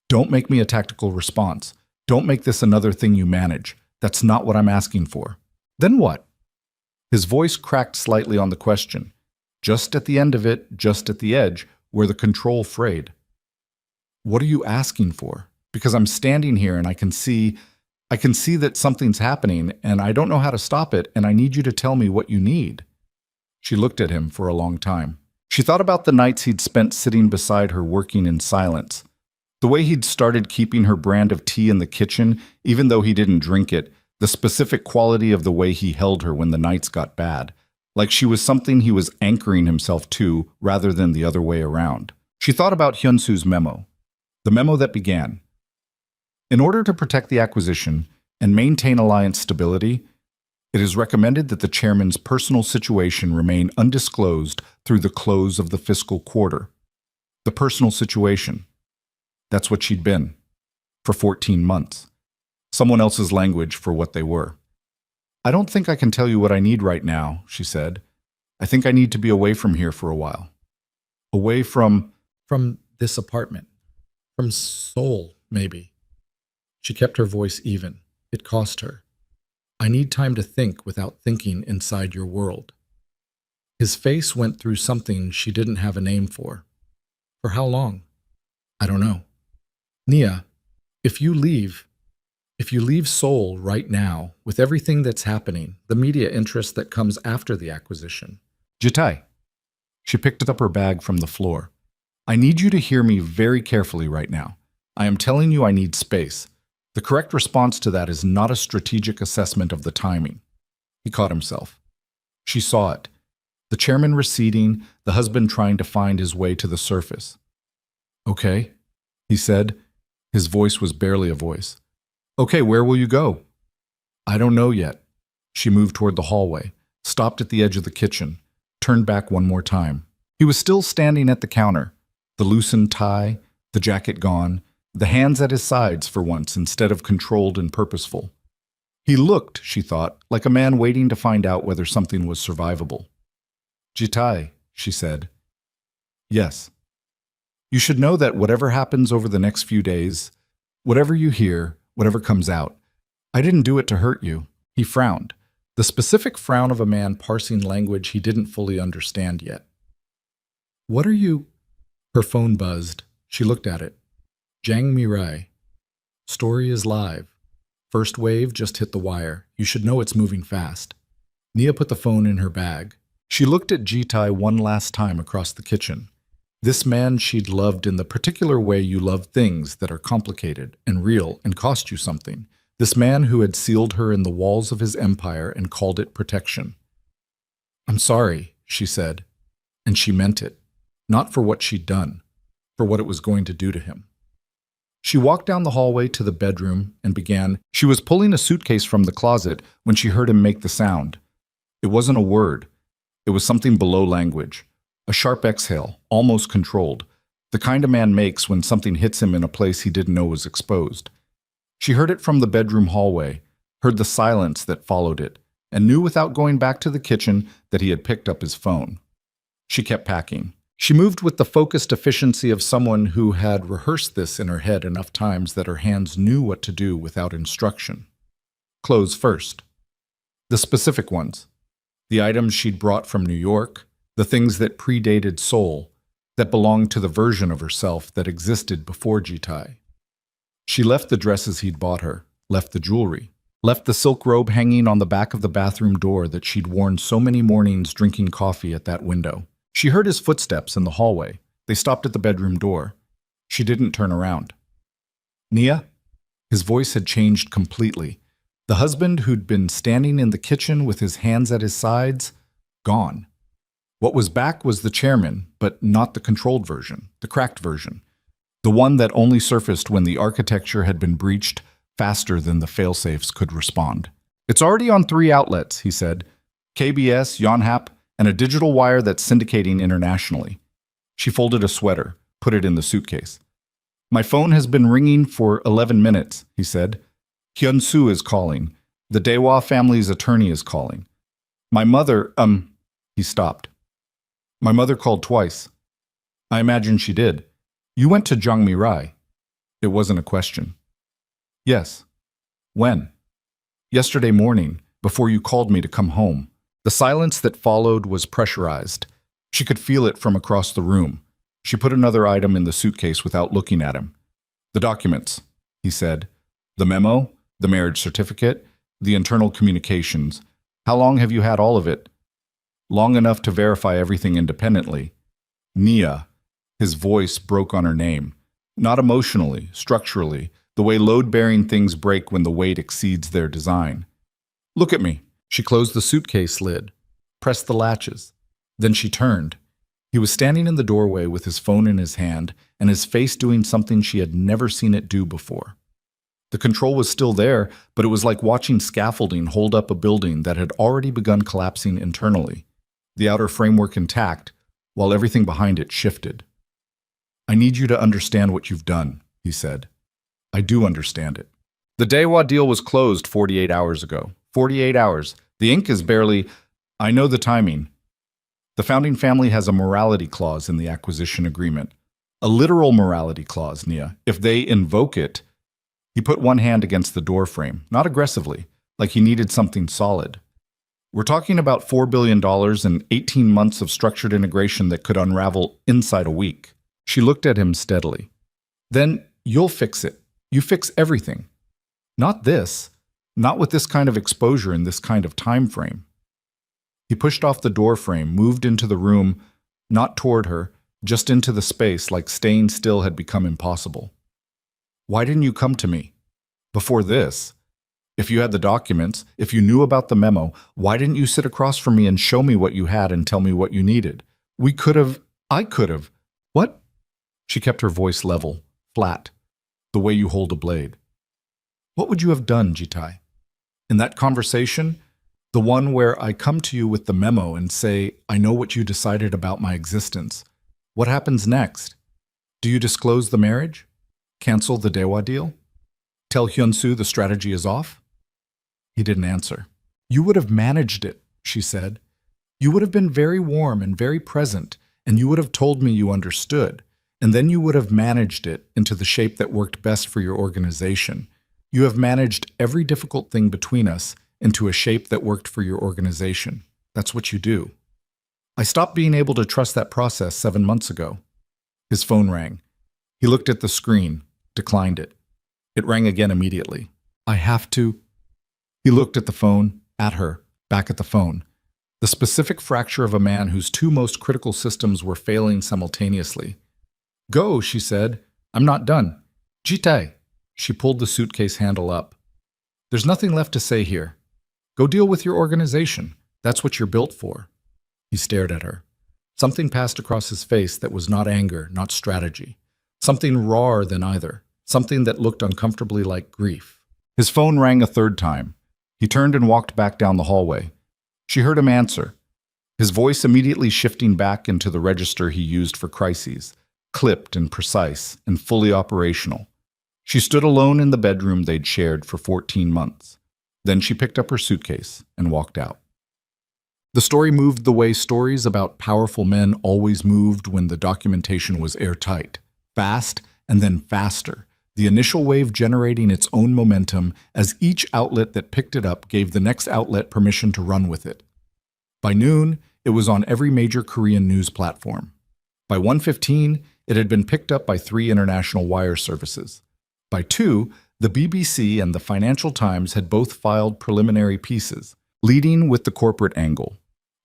Don't make me a tactical response. Don't make this another thing you manage. That's not what I'm asking for. Then what? His voice cracked slightly on the question, just at the end of it, just at the edge, where the control frayed. What are you asking for? Because I'm standing here and I can see that something's happening and I don't know how to stop it and I need you to tell me what you need. She looked at him for a long time. She thought about the nights he'd spent sitting beside her working in silence. The way he'd started keeping her brand of tea in the kitchen, even though he didn't drink it, the specific quality of the way he held her when the nights got bad, like she was something he was anchoring himself to rather than the other way around. She thought about Hyunsu's memo, the memo that began, in order to protect the acquisition and maintain alliance stability, it is recommended that the chairman's personal situation remain undisclosed through the close of the fiscal quarter. The personal situation. That's what she'd been. For 14 months. Someone else's language for what they were. I don't think I can tell you what I need right now, she said. I think I need to be away from here for a while. Away from this apartment. From Seoul, maybe. She kept her voice even. It cost her. I need time to think without thinking inside your world. His face went through something she didn't have a name for. For how long? I don't know. Nia, if you leave, If you leave Seoul right now, with everything that's happening, the media interest that comes after the acquisition. Jitai. She picked up her bag from the floor. I need you to hear me very carefully right now. I am telling you I need space. The correct response to that is not a strategic assessment of the timing. He caught himself. She saw it. The chairman receding, the husband trying to find his way to the surface. Okay, he said. His voice was barely a voice. Okay, where will you go? I don't know yet. She moved toward the hallway, stopped at the edge of the kitchen, turned back one more time. He was still standing at the counter, the loosened tie, the jacket gone, the hands at his sides for once instead of controlled and purposeful. He looked, she thought, like a man waiting to find out whether something was survivable. Jitai, she said. Yes. You should know that whatever happens over the next few days, whatever you hear, whatever comes out, I didn't do it to hurt you. He frowned, the specific frown of a man parsing language he didn't fully understand yet. What are you? Her phone buzzed. She looked at it. Jang Mirai. Story is live. First wave just hit the wire. You should know it's moving fast. Nia put the phone in her bag. She looked at Jitai one last time across the kitchen. This man she'd loved in the particular way you love things that are complicated and real and cost you something. This man who had sealed her in the walls of his empire and called it protection. I'm sorry, she said, and she meant it. Not for what she'd done, for what it was going to do to him. She walked down the hallway to the bedroom and began. She was pulling a suitcase from the closet when she heard him make the sound. It wasn't a word. It was something below language. A sharp exhale, almost controlled, the kind a man makes when something hits him in a place he didn't know was exposed. She heard it from the bedroom hallway, heard the silence that followed it, and knew without going back to the kitchen that he had picked up his phone. She kept packing. She moved with the focused efficiency of someone who had rehearsed this in her head enough times that her hands knew what to do without instruction. Clothes first. The specific ones. The items she'd brought from New York, the things that predated Seoul, that belonged to the version of herself that existed before Jitai. She left the dresses he'd bought her, left the jewelry, left the silk robe hanging on the back of the bathroom door that she'd worn so many mornings drinking coffee at that window. She heard his footsteps in the hallway. They stopped at the bedroom door. She didn't turn around. Nia? His voice had changed completely. The husband who'd been standing in the kitchen with his hands at his sides, gone. What was back was the chairman, but not the controlled version, the cracked version. The one that only surfaced when the architecture had been breached faster than the failsafes could respond. It's already on 3 outlets, he said. KBS, Yonhap, and a digital wire that's syndicating internationally. She folded a sweater, put it in the suitcase. My phone has been ringing for 11 minutes, he said. Hyun-soo is calling. The Daewha family's attorney is calling. My mother, he stopped. My mother called twice. I imagine she did. You went to Jangmi-rai. It wasn't a question. Yes. When? Yesterday morning, before you called me to come home. The silence that followed was pressurized. She could feel it from across the room. She put another item in the suitcase without looking at him. The documents, he said. The memo, the marriage certificate, the internal communications. How long have you had all of it? Long enough to verify everything independently. Nia. His voice broke on her name. Not emotionally, structurally, the way load-bearing things break when the weight exceeds their design. Look at me. She closed the suitcase lid, pressed the latches. Then she turned. He was standing in the doorway with his phone in his hand and his face doing something she had never seen it do before. The control was still there, but it was like watching scaffolding hold up a building that had already begun collapsing internally, the outer framework intact, while everything behind it shifted. I need you to understand what you've done, he said. I do understand it. The Daewha deal was closed 48 hours ago. 48 hours. The ink is barely... I know the timing. The founding family has a morality clause in the acquisition agreement. A literal morality clause, Nia. If they invoke it... He put one hand against the door frame, not aggressively, like he needed something solid. We're talking about $4 billion and 18 months of structured integration that could unravel inside a week. She looked at him steadily. Then you'll fix it. You fix everything. Not this. Not with this kind of exposure in this kind of time frame. He pushed off the door frame, moved into the room, not toward her, just into the space, like staying still had become impossible. Why didn't you come to me? Before this? If you had the documents, if you knew about the memo, why didn't you sit across from me and show me what you had and tell me what you needed? I could have. What? She kept her voice level, flat, the way you hold a blade. What would you have done, Jitai? In that conversation, the one where I come to you with the memo and say, I know what you decided about my existence. What happens next? Do you disclose the marriage? Cancel the Dewa deal? Tell Hyunsu the strategy is off? He didn't answer. You would have managed it, she said. You would have been very warm and very present, and you would have told me you understood, and then you would have managed it into the shape that worked best for your organization. You have managed every difficult thing between us into a shape that worked for your organization. That's what you do. I stopped being able to trust that process 7 months ago. His phone rang. He looked at the screen, declined it. It rang again immediately. I have to. He looked at the phone, at her, back at the phone. The specific fracture of a man whose two most critical systems were failing simultaneously. Go, she said. I'm not done. Jitai. She pulled the suitcase handle up. There's nothing left to say here. Go deal with your organization. That's what you're built for. He stared at her. Something passed across his face that was not anger, not strategy. Something rawer than either. Something that looked uncomfortably like grief. His phone rang a third time. He turned and walked back down the hallway. She heard him answer, his voice immediately shifting back into the register he used for crises, clipped and precise and fully operational. She stood alone in the bedroom they'd shared for 14 months. Then she picked up her suitcase and walked out. The story moved the way stories about powerful men always moved when the documentation was airtight, fast and then faster, the initial wave generating its own momentum as each outlet that picked it up gave the next outlet permission to run with it. By noon, it was on every major Korean news platform. By 1:15, it had been picked up by 3 international wire services. By 2, the BBC and the Financial Times had both filed preliminary pieces, leading with the corporate angle,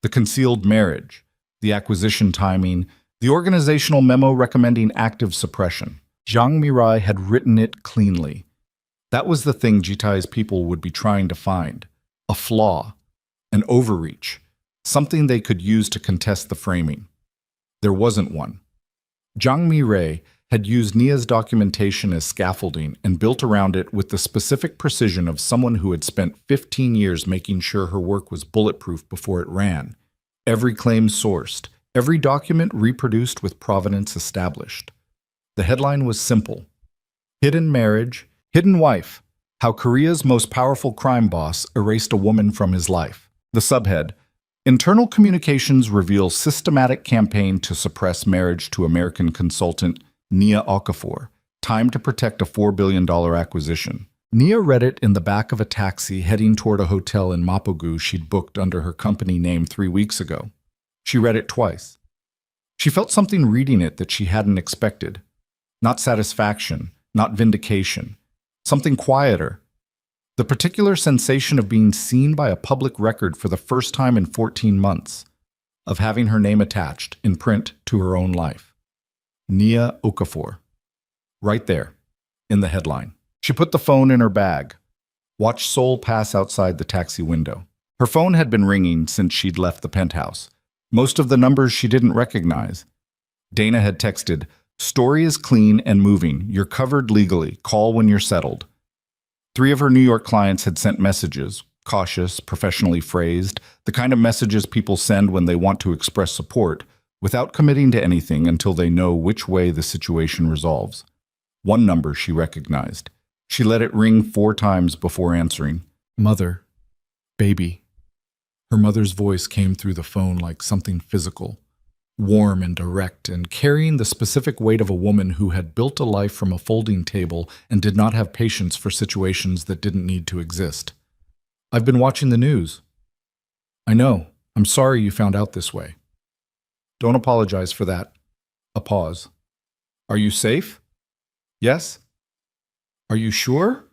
the concealed marriage, the acquisition timing, the organizational memo recommending active suppression. Jang Mi-rai had written it cleanly. That was the thing Jitai's people would be trying to find, a flaw, an overreach, something they could use to contest the framing. There wasn't one. Jang Mi-rai had used Nia's documentation as scaffolding and built around it with the specific precision of someone who had spent 15 years making sure her work was bulletproof before it ran. Every claim sourced, every document reproduced with provenance established. The headline was simple. Hidden Marriage, Hidden Wife, How Korea's Most Powerful Crime Boss Erased a Woman from His Life. The subhead, Internal Communications Reveal Systematic Campaign to Suppress Marriage to American Consultant Nia Okafor, Time to Protect a $4 billion Acquisition. Nia read it in the back of a taxi heading toward a hotel in Mapogu she'd booked under her company name 3 weeks ago. She read it twice. She felt something reading it that she hadn't expected. Not satisfaction, not vindication. Something quieter. The particular sensation of being seen by a public record for the first time in 14 months. Of having her name attached, in print, to her own life. Nia Okafor. Right there, in the headline. She put the phone in her bag. Watched Seoul pass outside the taxi window. Her phone had been ringing since she'd left the penthouse. Most of the numbers she didn't recognize. Dana had texted, Story is clean and moving. You're covered legally. Call when you're settled. 3 of her New York clients had sent messages, cautious, professionally phrased, the kind of messages people send when they want to express support, without committing to anything until they know which way the situation resolves. One number she recognized. She let it ring 4 times before answering. Mother. Baby. Her mother's voice came through the phone like something physical, warm and direct, and carrying the specific weight of a woman who had built a life from a folding table and did not have patience for situations that didn't need to exist. I've been watching the news. I know. I'm sorry you found out this way. Don't apologize for that. A pause. Are you safe? Yes? Are you sure?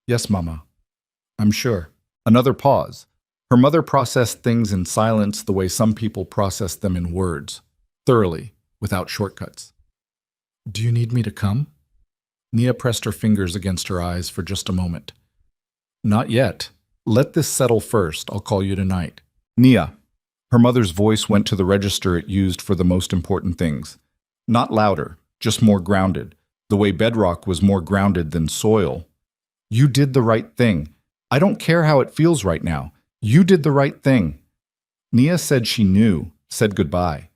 Yes, Mama. I'm sure. Another pause. Her mother processed things in silence the way some people process them in words, thoroughly, without shortcuts. Do you need me to come? Nia pressed her fingers against her eyes for just a moment. Not yet. Let this settle first. I'll call you tonight. Nia. Her mother's voice went to the register it used for the most important things. Not louder, just more grounded, the way bedrock was more grounded than soil. You did the right thing. I don't care how it feels right now. You did the right thing. Nia said she knew, said goodbye,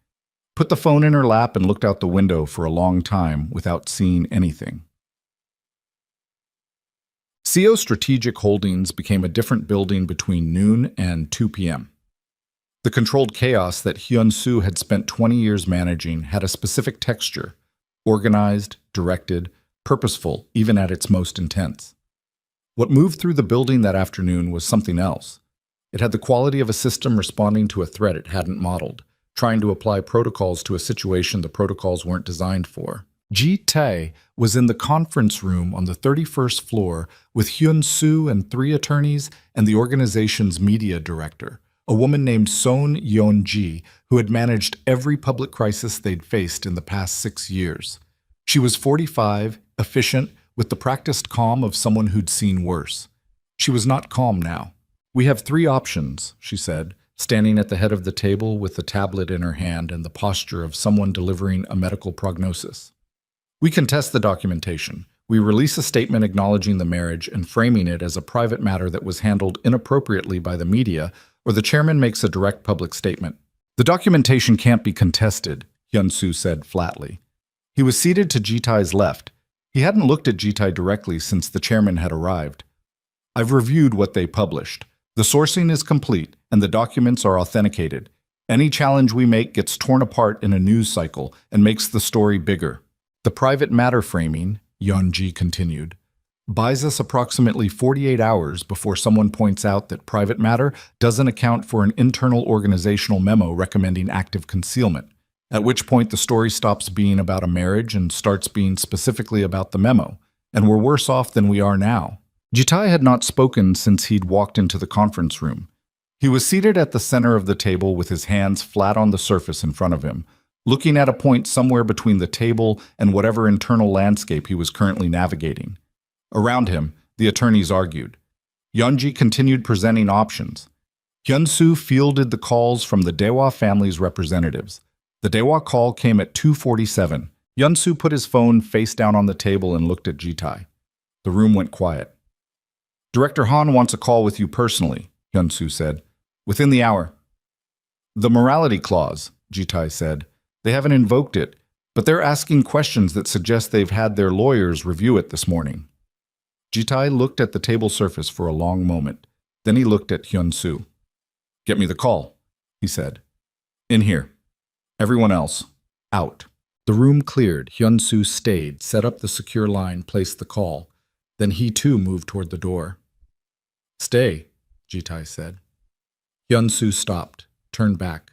put the phone in her lap and looked out the window for a long time without seeing anything. CO Strategic Holdings became a different building between noon and 2 p.m. The controlled chaos that Hyun-soo had spent 20 years managing had a specific texture, organized, directed, purposeful, even at its most intense. What moved through the building that afternoon was something else. It had the quality of a system responding to a threat it hadn't modeled, trying to apply protocols to a situation the protocols weren't designed for. Ji Tae was in the conference room on the 31st floor with Hyun-soo and 3 attorneys and the organization's media director, a woman named Son Yeon-ji, who had managed every public crisis they'd faced in the past 6 years. She was 45, efficient, with the practiced calm of someone who'd seen worse. She was not calm now. We have 3 options, she said, standing at the head of the table with the tablet in her hand and the posture of someone delivering a medical prognosis. We contest the documentation. We release a statement acknowledging the marriage and framing it as a private matter that was handled inappropriately by the media, or the chairman makes a direct public statement. The documentation can't be contested, Hyun-soo said flatly. He was seated to Ji-tae's left. He hadn't looked at Ji-tae directly since the chairman had arrived. I've reviewed what they published. The sourcing is complete, and the documents are authenticated. Any challenge we make gets torn apart in a news cycle and makes the story bigger. The private matter framing, Yeon-ji continued, buys us approximately 48 hours before someone points out that private matter doesn't account for an internal organizational memo recommending active concealment, at which point the story stops being about a marriage and starts being specifically about the memo, and we're worse off than we are now. Ji-tae had not spoken since he'd walked into the conference room. He was seated at the center of the table with his hands flat on the surface in front of him, looking at a point somewhere between the table and whatever internal landscape he was currently navigating. Around him, the attorneys argued. Yeon-ji continued presenting options. Hyun-soo fielded the calls from the Daewha family's representatives. The Daewha call came at 2:47. Hyun-soo put his phone face down on the table and looked at Ji-tae. The room went quiet. Director Han wants a call with you personally, Hyun-soo said. Within the hour. The morality clause, Ji-tae said. They haven't invoked it, but they're asking questions that suggest they've had their lawyers review it this morning. Ji-tae looked at the table surface for a long moment. Then he looked at Hyun-soo. Get me the call, he said. In here. Everyone else, out. The room cleared. Hyun-soo stayed, set up the secure line, placed the call. Then he too moved toward the door. Stay, Ji-tae said. Hyun-soo stopped, turned back.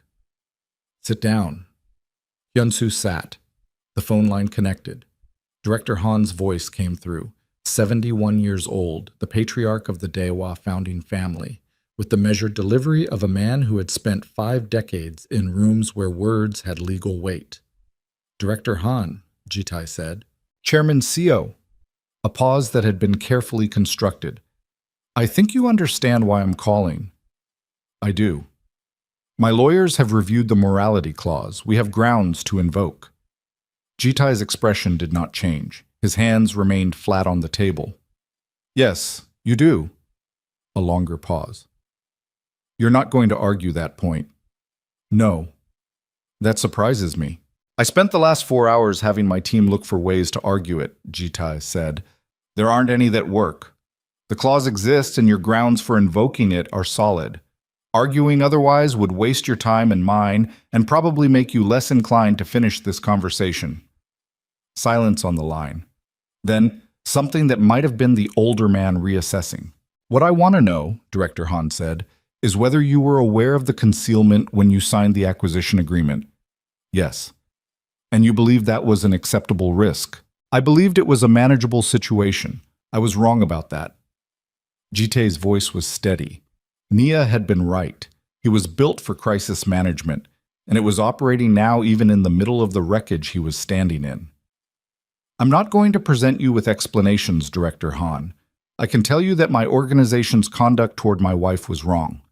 Sit down. Hyun-soo sat. The phone line connected. Director Han's voice came through. 71 years old, the patriarch of the Daewha founding family, with the measured delivery of a man who had spent 5 decades in rooms where words had legal weight. Director Han, Ji-tae said. Chairman CO. A pause that had been carefully constructed. I think you understand why I'm calling. I do. My lawyers have reviewed the morality clause. We have grounds to invoke. Ji-tae's expression did not change. His hands remained flat on the table. Yes, you do. A longer pause. You're not going to argue that point. No. That surprises me. I spent the last 4 hours having my team look for ways to argue it, Ji-tae said. There aren't any that work. The clause exists and your grounds for invoking it are solid. Arguing otherwise would waste your time and mine and probably make you less inclined to finish this conversation. Silence on the line. Then, something that might have been the older man reassessing. What I want to know, Director Han said, is whether you were aware of the concealment when you signed the acquisition agreement. Yes. And you believed that was an acceptable risk. I believed it was a manageable situation. I was wrong about that. Jitae's voice was steady. Nia had been right. He was built for crisis management, and it was operating now even in the middle of the wreckage he was standing in. I'm not going to present you with explanations, Director Han. I can tell you that my organization's conduct toward my wife was wrong.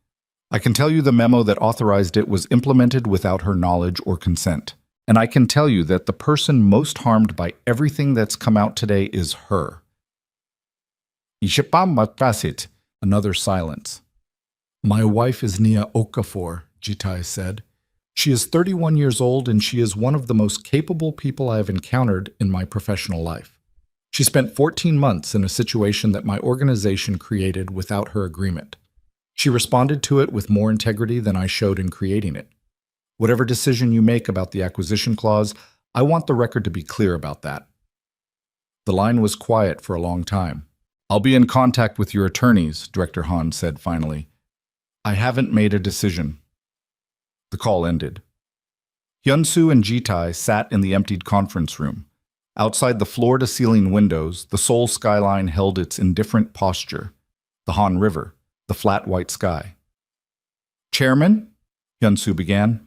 I can tell you the memo that authorized it was implemented without her knowledge or consent. And I can tell you that the person most harmed by everything that's come out today is her. Another silence. My wife is Nia Okafor, Jitae said. She is 31 years old and she is one of the most capable people I have encountered in my professional life. She spent 14 months in a situation that my organization created without her agreement. She responded to it with more integrity than I showed in creating it. Whatever decision you make about the acquisition clause, I want the record to be clear about that. The line was quiet for a long time. I'll be in contact with your attorneys, Director Han said finally. I haven't made a decision. The call ended. Hyunsu and Jitae sat in the emptied conference room. Outside the floor-to-ceiling windows, the Seoul skyline held its indifferent posture. The Han River, the flat white sky. Chairman? Hyunsu began.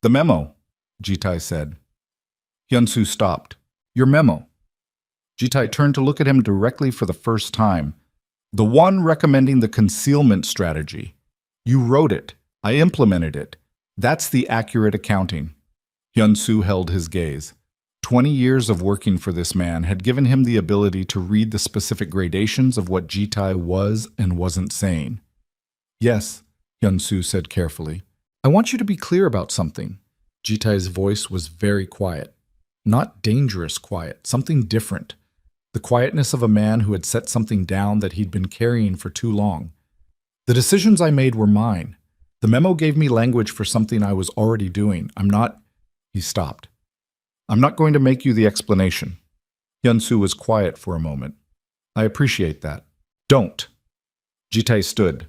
The memo, Jitae said. Hyunsu stopped. Your memo. Jitae turned to look at him directly for the first time. The one recommending the concealment strategy. You wrote it. I implemented it. That's the accurate accounting. Hyunsu held his gaze. 20 years of working for this man had given him the ability to read the specific gradations of what Jitae was and wasn't saying. Yes, Hyunsu said carefully. I want you to be clear about something. Jitae's voice was very quiet. Not dangerous quiet, something different. The quietness of a man who had set something down that he'd been carrying for too long. The decisions I made were mine. The memo gave me language for something I was already doing. He stopped. I'm not going to make you the explanation. Hyunsu was quiet for a moment. I appreciate that. Don't. Jitae stood.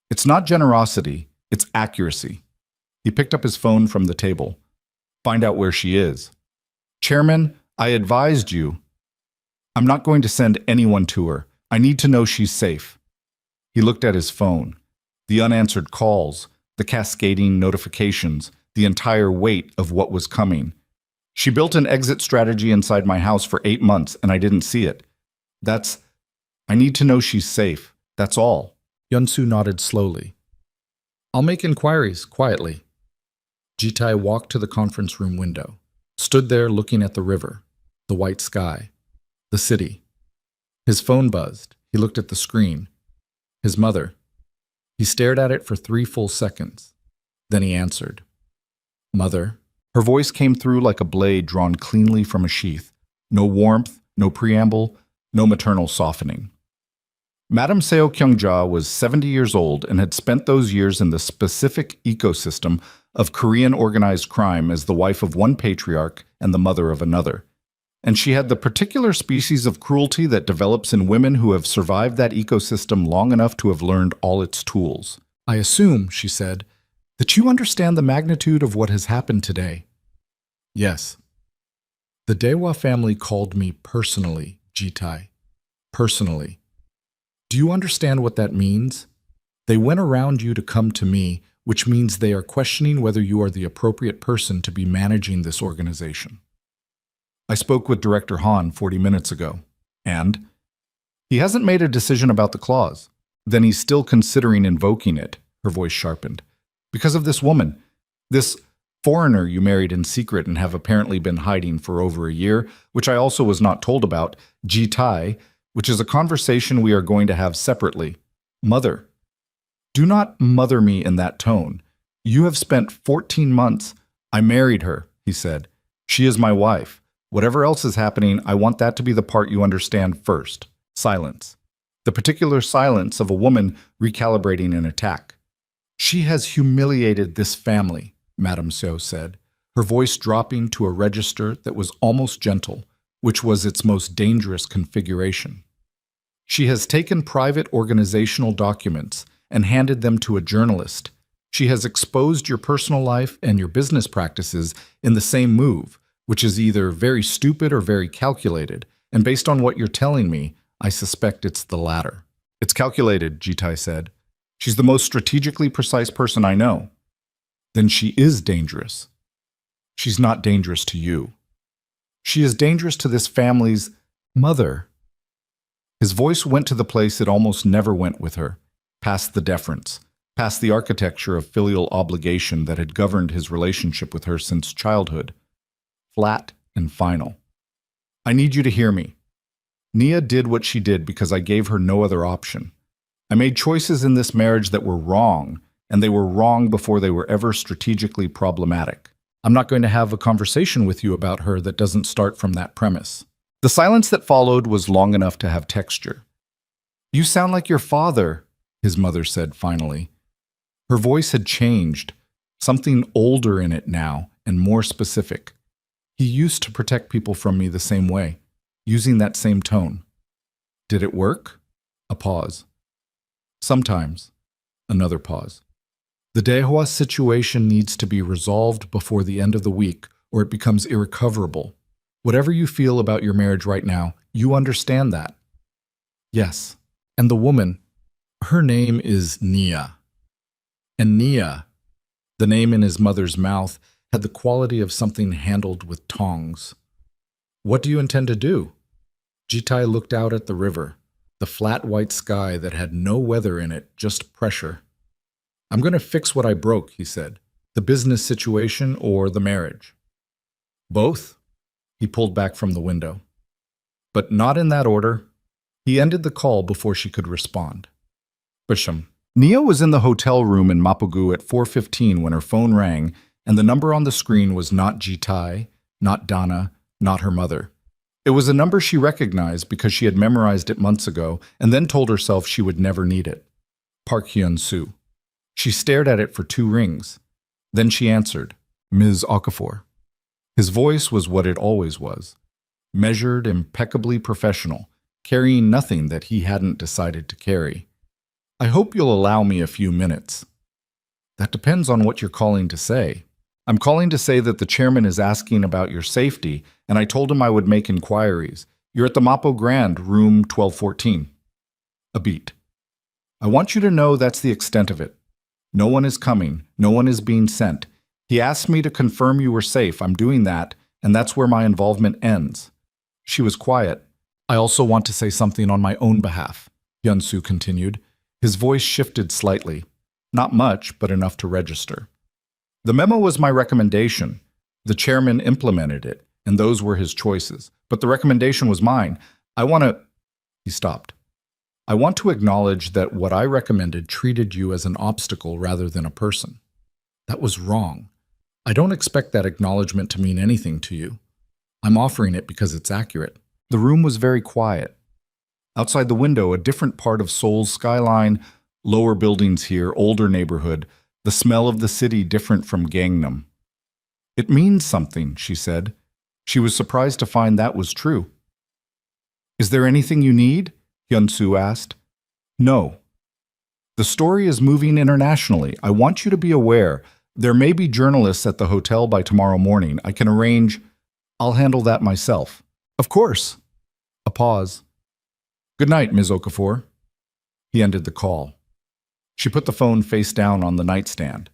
It's not generosity, it's accuracy. He picked up his phone from the table. Find out where she is. Chairman, I advised you. I'm not going to send anyone to her. I need to know she's safe. He looked at his phone. The unanswered calls, the cascading notifications, the entire weight of what was coming. She built an exit strategy inside my house for 8 months and I didn't see it. I need to know she's safe. That's all. Hyunsu nodded slowly. I'll make inquiries, quietly. Jitae walked to the conference room window, stood there looking at the river, the white sky, the city. His phone buzzed. He looked at the screen. His mother. He stared at it for 3 full seconds. Then he answered. Mother. Her voice came through like a blade drawn cleanly from a sheath. No warmth, no preamble, no maternal softening. Madam Seo Kyung-ja was 70 years old and had spent those years in the specific ecosystem of Korean organized crime as the wife of one patriarch and the mother of another. And she had the particular species of cruelty that develops in women who have survived that ecosystem long enough to have learned all its tools. I assume, she said, that you understand the magnitude of what has happened today. Yes. The Dewa family called me personally, Jitae. Personally. Do you understand what that means? They went around you to come to me, which means they are questioning whether you are the appropriate person to be managing this organization. I spoke with Director Han 40 minutes ago, and he hasn't made a decision about the clause. Then he's still considering invoking it, her voice sharpened. Because of this woman, this foreigner you married in secret and have apparently been hiding for over a year, which I also was not told about, Jitae, which is a conversation we are going to have separately. Mother. Do not mother me in that tone. You have spent 14 months. I married her, he said. She is my wife. Whatever else is happening, I want that to be the part you understand first. Silence. The particular silence of a woman recalibrating an attack. She has humiliated this family, Madame Seo said, her voice dropping to a register that was almost gentle, which was its most dangerous configuration. She has taken private organizational documents and handed them to a journalist. She has exposed your personal life and your business practices in the same move, which is either very stupid or very calculated, and based on what you're telling me, I suspect it's the latter. It's calculated, Jitai said. She's the most strategically precise person I know. Then she is dangerous. She's not dangerous to you. She is dangerous to this family's mother. His voice went to the place it almost never went with her, past the deference, past the architecture of filial obligation that had governed his relationship with her since childhood. Flat and final. I need you to hear me. Nia did what she did because I gave her no other option. I made choices in this marriage that were wrong, and they were wrong before they were ever strategically problematic. I'm not going to have a conversation with you about her that doesn't start from that premise. The silence that followed was long enough to have texture. You sound like your father, his mother said finally. Her voice had changed, something older in it now and more specific. He used to protect people from me the same way, using that same tone. Did it work? A pause. Sometimes. Another pause. The Dehua situation needs to be resolved before the end of the week, or it becomes irrecoverable. Whatever you feel about your marriage right now, you understand that. Yes. And the woman, her name is Nia. And Nia, the name in his mother's mouth, had the quality of something handled with tongs. What do you intend to do? Jitai looked out at the river, the flat white sky that had no weather in it, just pressure. I'm going to fix what I broke, he said. The business situation or the marriage? Both. He pulled back from the window. But not in that order. He ended the call before she could respond. Bisham. Nia was in the hotel room in Mapugu at 4:15 when her phone rang, and the number on the screen was not Jitai, not Donna, not her mother. It was a number she recognized because she had memorized it months ago and then told herself she would never need it. Park Hyun-soo. She stared at it for 2 rings. Then she answered, Ms. Okafor. His voice was what it always was, measured, impeccably professional, carrying nothing that he hadn't decided to carry. I hope you'll allow me a few minutes. That depends on what you're calling to say. I'm calling to say that the chairman is asking about your safety, and I told him I would make inquiries. You're at the Mapo Grand, room 1214. A beat. I want you to know that's the extent of it. No one is coming. No one is being sent. He asked me to confirm you were safe. I'm doing that, and that's where my involvement ends. She was quiet. I also want to say something on my own behalf, Hyun-soo continued. His voice shifted slightly. Not much, but enough to register. The memo was my recommendation. The chairman implemented it, and those were his choices. But the recommendation was mine. He stopped. I want to acknowledge that what I recommended treated you as an obstacle rather than a person. That was wrong. I don't expect that acknowledgement to mean anything to you. I'm offering it because it's accurate. The room was very quiet. Outside the window, a different part of Seoul's skyline, lower buildings here, older neighborhood, the smell of the city different from Gangnam. It means something, she said. She was surprised to find that was true. Is there anything you need? Hyun-soo asked. No. The story is moving internationally. I want you to be aware. There may be journalists at the hotel by tomorrow morning. I can arrange. I'll handle that myself. Of course. A pause. Good night, Ms. Okafor. He ended the call. She put the phone face down on the nightstand,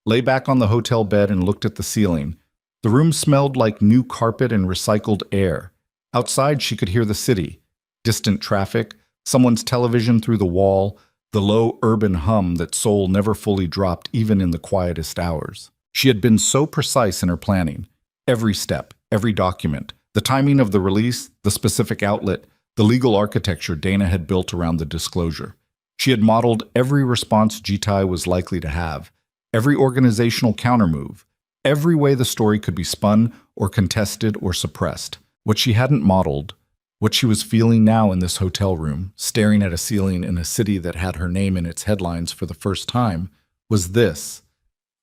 lay back on the hotel bed and looked at the ceiling. The room smelled like new carpet and recycled air. Outside she could hear the city, distant traffic, someone's television through the wall, the low urban hum that Seoul never fully dropped even in the quietest hours. She had been so precise in her planning. Every step, every document, the timing of the release, the specific outlet, the legal architecture Dana had built around the disclosure. She had modeled every response Jitai was likely to have, every organizational countermove, every way the story could be spun or contested or suppressed. What she hadn't modeled, what she was feeling now in this hotel room, staring at a ceiling in a city that had her name in its headlines for the first time, was this: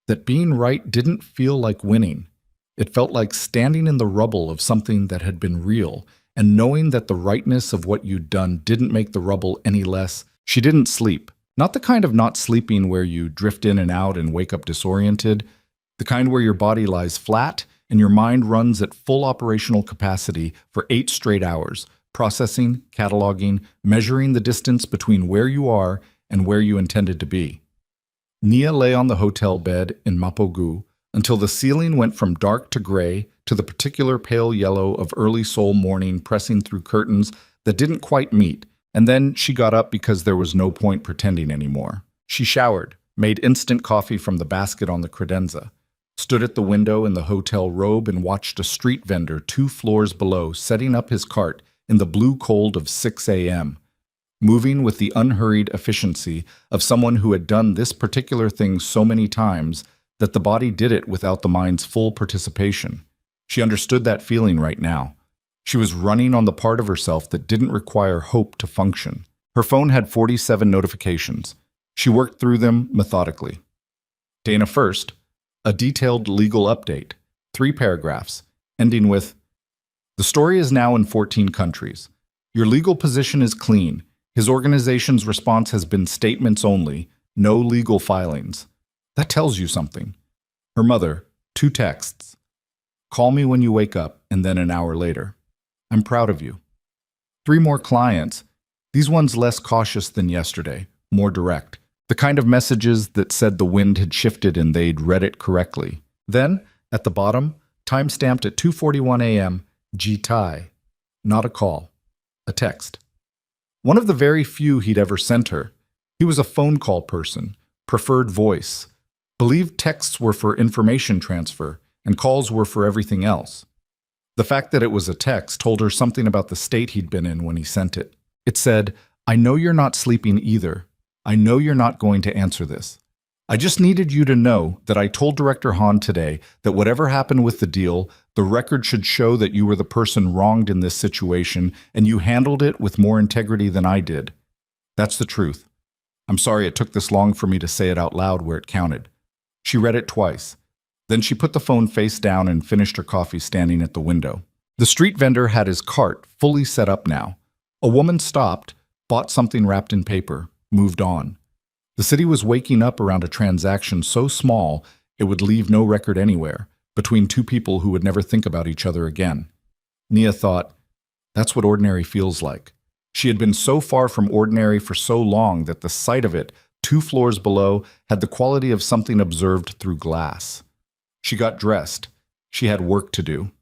that being right didn't feel like winning. It felt like standing in the rubble of something that had been real, and knowing that the rightness of what you'd done didn't make the rubble any less. She didn't sleep. Not the kind of not sleeping where you drift in and out and wake up disoriented, the kind where your body lies flat and your mind runs at full operational capacity for 8 straight hours, processing, cataloging, measuring the distance between where you are and where you intended to be. Nia lay on the hotel bed in Mapogu until the ceiling went from dark to gray to the particular pale yellow of early Seoul morning pressing through curtains that didn't quite meet, and then she got up because there was no point pretending anymore. She showered, made instant coffee from the basket on the credenza, stood at the window in the hotel robe and watched a street vendor 2 floors below setting up his cart in the blue cold of 6 a.m., moving with the unhurried efficiency of someone who had done this particular thing so many times that the body did it without the mind's full participation. She understood that feeling right now. She was running on the part of herself that didn't require hope to function. Her phone had 47 notifications. She worked through them methodically. Dana first, a detailed legal update, 3 paragraphs, ending with, "The story is now in 14 countries. Your legal position is clean. His organization's response has been statements only, no legal filings." That tells you something. Her mother, 2 texts. "Call me when you wake up," and then an hour later. "I'm proud of you." 3 more clients, these ones less cautious than yesterday, more direct. The kind of messages that said the wind had shifted and they'd read it correctly. Then, at the bottom, time-stamped at 2:41 a.m., G-Tai. Not a call. A text. One of the very few he'd ever sent her. He was a phone call person, preferred voice. Believed texts were for information transfer, and calls were for everything else. The fact that it was a text told her something about the state he'd been in when he sent it. It said, "I know you're not sleeping either. I know you're not going to answer this. I just needed you to know that I told Director Han today that whatever happened with the deal, the record should show that you were the person wronged in this situation and you handled it with more integrity than I did. That's the truth. I'm sorry it took this long for me to say it out loud where it counted." She read it twice. Then she put the phone face down and finished her coffee standing at the window. The street vendor had his cart fully set up now. A woman stopped, bought something wrapped in paper, moved on. The city was waking up around a transaction so small it would leave no record anywhere, between 2 people who would never think about each other again. Nia thought, that's what ordinary feels like. She had been so far from ordinary for so long that the sight of it, 2 floors below, had the quality of something observed through glass. She got dressed. She had work to do.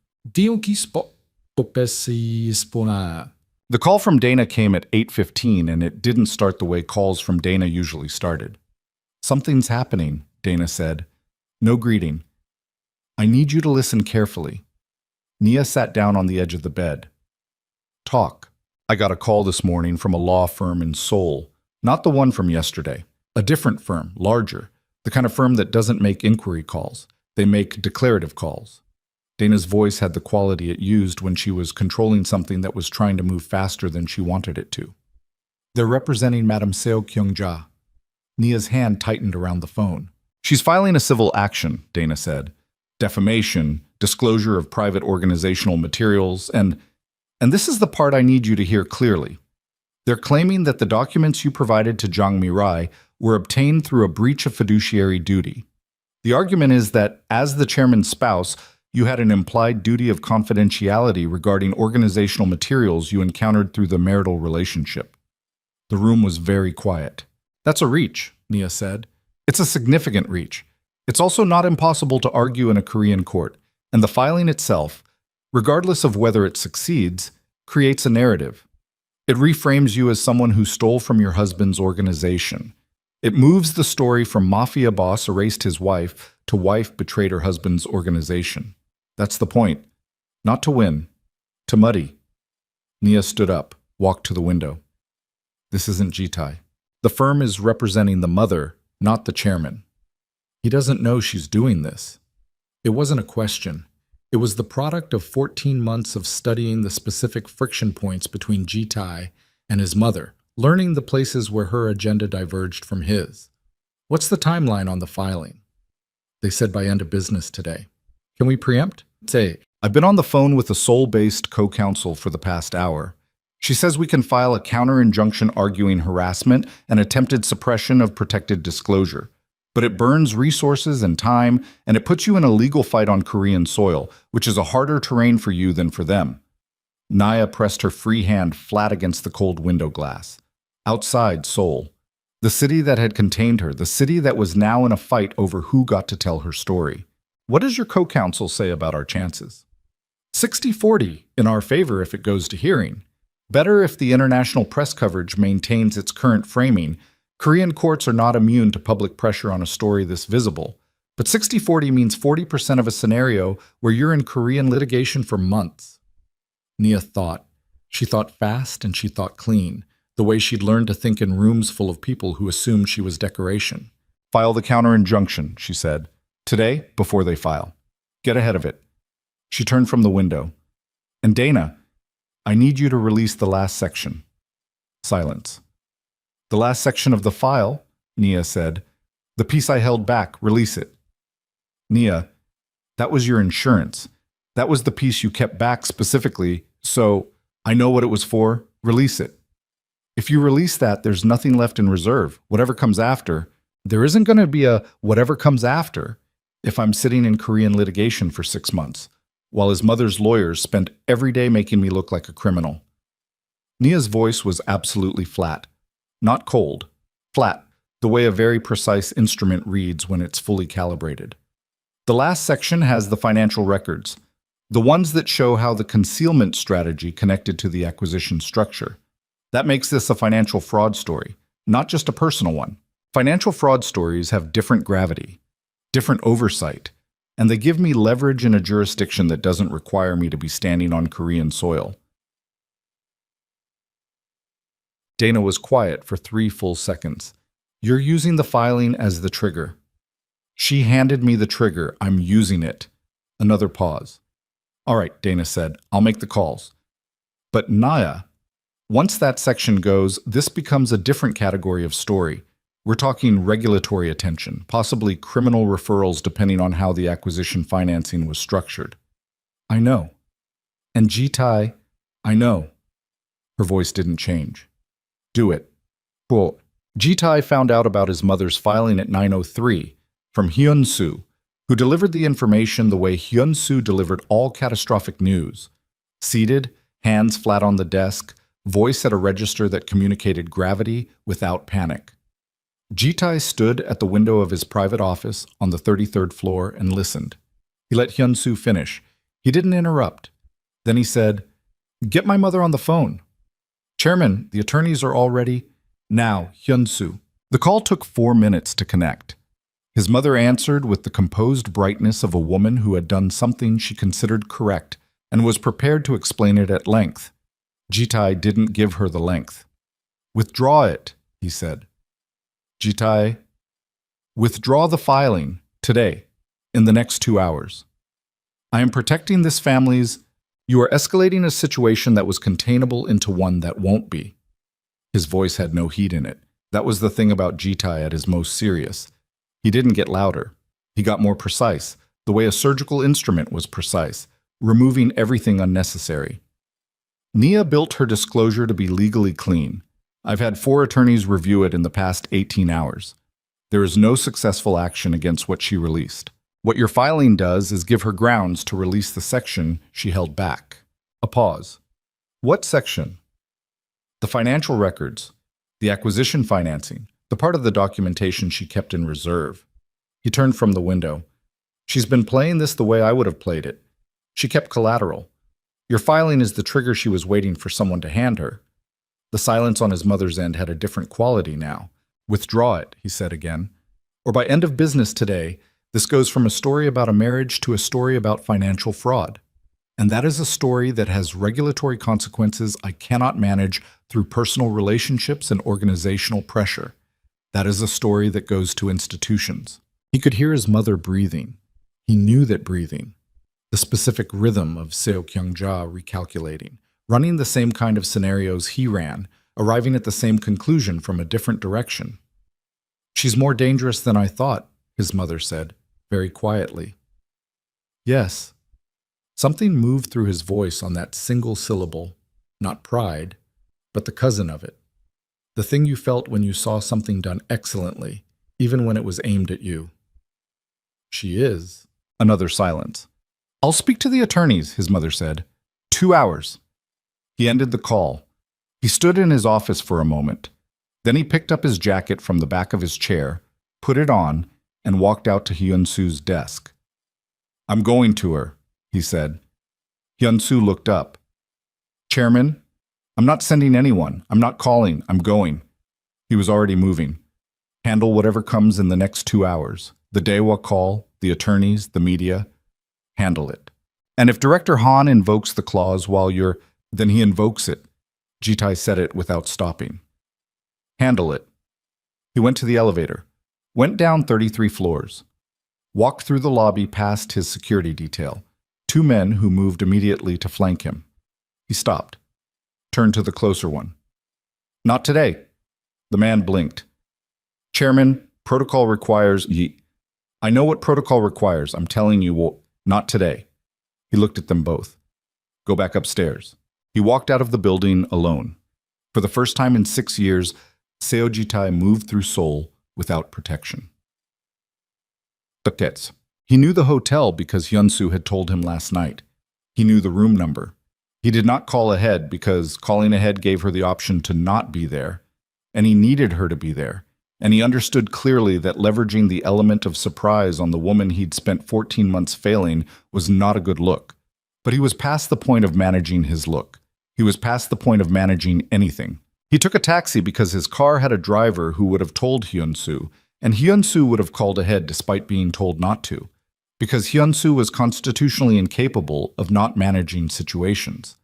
The call from Dana came at 8:15, and it didn't start the way calls from Dana usually started. "Something's happening," Dana said. No greeting. "I need you to listen carefully." Nia sat down on the edge of the bed. "Talk. I got a call this morning from a law firm in Seoul. Not the one from yesterday. A different firm, larger. The kind of firm that doesn't make inquiry calls. They make declarative calls." Dana's voice had the quality it used when she was controlling something that was trying to move faster than she wanted it to. "They're representing Madame Seo Kyung-ja." Nia's hand tightened around the phone. "She's filing a civil action," Dana said. "Defamation, disclosure of private organizational materials, and this is the part I need you to hear clearly. They're claiming that the documents you provided to Jang Mi-rai were obtained through a breach of fiduciary duty. The argument is that, as the chairman's spouse, you had an implied duty of confidentiality regarding organizational materials you encountered through the marital relationship." The room was very quiet. "That's a reach," Nia said. "It's a significant reach. It's also not impossible to argue in a Korean court, and the filing itself, regardless of whether it succeeds, creates a narrative. It reframes you as someone who stole from your husband's organization. It moves the story from Mafia boss erased his wife to wife betrayed her husband's organization. That's the point. Not to win. To muddy." Nia stood up, walked to the window. "This isn't Jitai. The firm is representing the mother, not the chairman. He doesn't know she's doing this." It wasn't a question. It was the product of 14 months of studying the specific friction points between Jitai and his mother, learning the places where her agenda diverged from his. "What's the timeline on the filing?" They said by end of business today. "Can we preempt?" "Say, I've been on the phone with a Seoul-based co-counsel for the past hour. She says we can file a counter-injunction arguing harassment and attempted suppression of protected disclosure. But it burns resources and time, and it puts you in a legal fight on Korean soil, which is a harder terrain for you than for them." Naya pressed her free hand flat against the cold window glass. Outside Seoul, the city that had contained her, the city that was now in a fight over who got to tell her story. What does your co-counsel say about our chances? 60-40 in our favor if it goes to hearing. Better if the international press coverage maintains its current framing. Korean courts are not immune to public pressure on a story this visible. But 60-40 means 40% of a scenario where you're in Korean litigation for months. Nia thought. She thought fast and she thought clean, the way she'd learned to think in rooms full of people who assumed she was decoration. File the counter-injunction, she said. Today, before they file. Get ahead of it. She turned from the window. And Dana, I need you to release the last section. Silence. The last section of the file, Nia said. The piece I held back, release it. Nia, that was your insurance. That was the piece you kept back specifically, so I know what it was for. Release it. If you release that, there's nothing left in reserve. Whatever comes after, there isn't going to be a whatever comes after if I'm sitting in Korean litigation for 6 months, while his mother's lawyers spent every day making me look like a criminal. Nia's voice was absolutely flat. Not cold. Flat, the way a very precise instrument reads when it's fully calibrated. The last section has the financial records, the ones that show how the concealment strategy connected to the acquisition structure. That makes this a financial fraud story, not just a personal one. Financial fraud stories have different gravity, different oversight, and they give me leverage in a jurisdiction that doesn't require me to be standing on Korean soil. Dana was quiet for 3 full seconds. You're using the filing as the trigger. She handed me the trigger. I'm using it. Another pause. All right, Dana said. I'll make the calls. But Naya, once that section goes, this becomes a different category of story. We're talking regulatory attention, possibly criminal referrals depending on how the acquisition financing was structured. I know. And Jitai, I know. Her voice didn't change. Do it. Quote, Jitai found out about his mother's filing at 9:03 from Hyun-soo, who delivered the information the way Hyun-soo delivered all catastrophic news. Seated, hands flat on the desk, voice at a register that communicated gravity without panic. Jitai stood at the window of his private office on the 33rd floor and listened. He let Hyun-soo finish. He didn't interrupt. Then he said, Get my mother on the phone. Chairman, the attorneys are all ready. Now, Hyun-soo. The call took 4 minutes to connect. His mother answered with the composed brightness of a woman who had done something she considered correct and was prepared to explain it at length. Jitai didn't give her the length. Withdraw it, he said. Jitai, withdraw the filing, today, in the next 2 hours. I am protecting this family's. You are escalating a situation that was containable into one that won't be. His voice had no heat in it. That was the thing about Jitai at his most serious. He didn't get louder. He got more precise, the way a surgical instrument was precise, removing everything unnecessary. Nia built her disclosure to be legally clean. I've had 4 attorneys review it in the past 18 hours. There is no successful action against what she released. What your filing does is give her grounds to release the section she held back. A pause. What section? The financial records, the acquisition financing, the part of the documentation she kept in reserve. He turned from the window. She's been playing this the way I would have played it. She kept collateral. Your filing is the trigger she was waiting for someone to hand her. The silence on his mother's end had a different quality now. Withdraw it, he said again. Or by end of business today, this goes from a story about a marriage to a story about financial fraud. And that is a story that has regulatory consequences I cannot manage through personal relationships and organizational pressure. That is a story that goes to institutions. He could hear his mother breathing. He knew that breathing, the specific rhythm of Seo Kyung-ja recalculating, running the same kind of scenarios he ran, arriving at the same conclusion from a different direction. She's more dangerous than I thought, his mother said, very quietly. Yes. Something moved through his voice on that single syllable, not pride, but the cousin of it. The thing you felt when you saw something done excellently, even when it was aimed at you. She is. Another silence. I'll speak to the attorneys, his mother said. 2 hours. He ended the call. He stood in his office for a moment. Then he picked up his jacket from the back of his chair, put it on, and walked out to Hyun-soo's desk. "I'm going to her," he said. Hyun-soo looked up. "Chairman, I'm not sending anyone. I'm not calling. I'm going." He was already moving. "Handle whatever comes in the next 2 hours. The Daewha call, the attorneys, the media. Handle it. And if Director Han invokes the clause while you're, then he invokes it." Jitai said it without stopping. "Handle it." He went to the elevator, went down 33 floors, walked through the lobby past his security detail, 2 men who moved immediately to flank him. He stopped, turned to the closer one. "Not today." The man blinked. "Chairman, protocol requires I know what protocol requires. I'm telling you, not today." He looked at them both. "Go back upstairs." He walked out of the building alone. For the first time in 6 years, Seo Jitai moved through Seoul without protection. Tickets. He knew the hotel because Hyun-soo had told him last night. He knew the room number. He did not call ahead because calling ahead gave her the option to not be there, and he needed her to be there, and he understood clearly that leveraging the element of surprise on the woman he'd spent 14 months failing was not a good look. But he was past the point of managing his look. He was past the point of managing anything. He took a taxi because his car had a driver who would have told Hyun-soo, and Hyun-soo would have called ahead despite being told not to, because Hyun-soo was constitutionally incapable of not managing situations.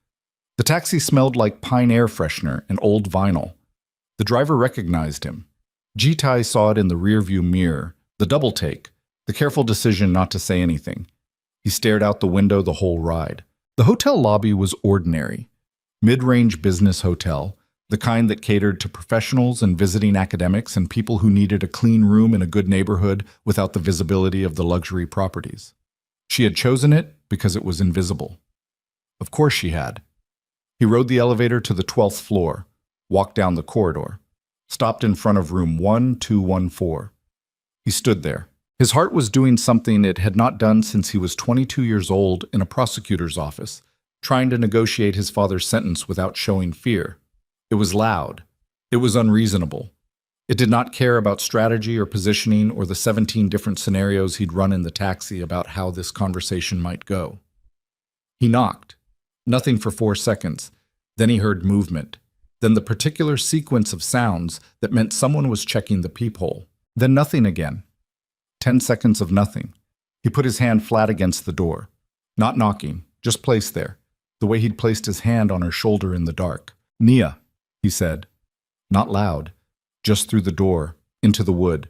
The taxi smelled like pine air freshener and old vinyl. The driver recognized him. Jitai saw it in the rearview mirror, the double take, the careful decision not to say anything. He stared out the window the whole ride. The hotel lobby was ordinary. Mid-range business hotel, the kind that catered to professionals and visiting academics and people who needed a clean room in a good neighborhood without the visibility of the luxury properties. She had chosen it because it was invisible. Of course she had. He rode the elevator to the 12th floor, walked down the corridor, stopped in front of room 1214. He stood there. His heart was doing something it had not done since he was 22 years old in a prosecutor's office, trying to negotiate his father's sentence without showing fear. It was loud. It was unreasonable. It did not care about strategy or positioning or the 17 different scenarios he'd run in the taxi about how this conversation might go. He knocked. Nothing for 4 seconds. Then he heard movement. Then the particular sequence of sounds that meant someone was checking the peephole. Then nothing again. 10 seconds of nothing. He put his hand flat against the door. Not knocking, just placed there, the way he'd placed his hand on her shoulder in the dark. "Nia," he said. Not loud, just through the door, into the wood.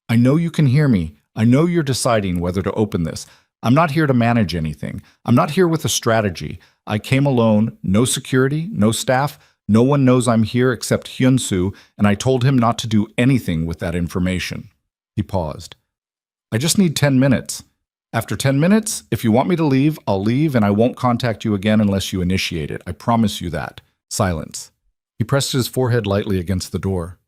"I know you can hear me. I know you're deciding whether to open this. I'm not here to manage anything. I'm not here with a strategy. I came alone, no security, no staff. No one knows I'm here except Hyun-soo, and I told him not to do anything with that information." He paused. "I just need 10 minutes. After 10 minutes, if you want me to leave, I'll leave and I won't contact you again unless you initiate it. I promise you that." Silence. He pressed his forehead lightly against the door.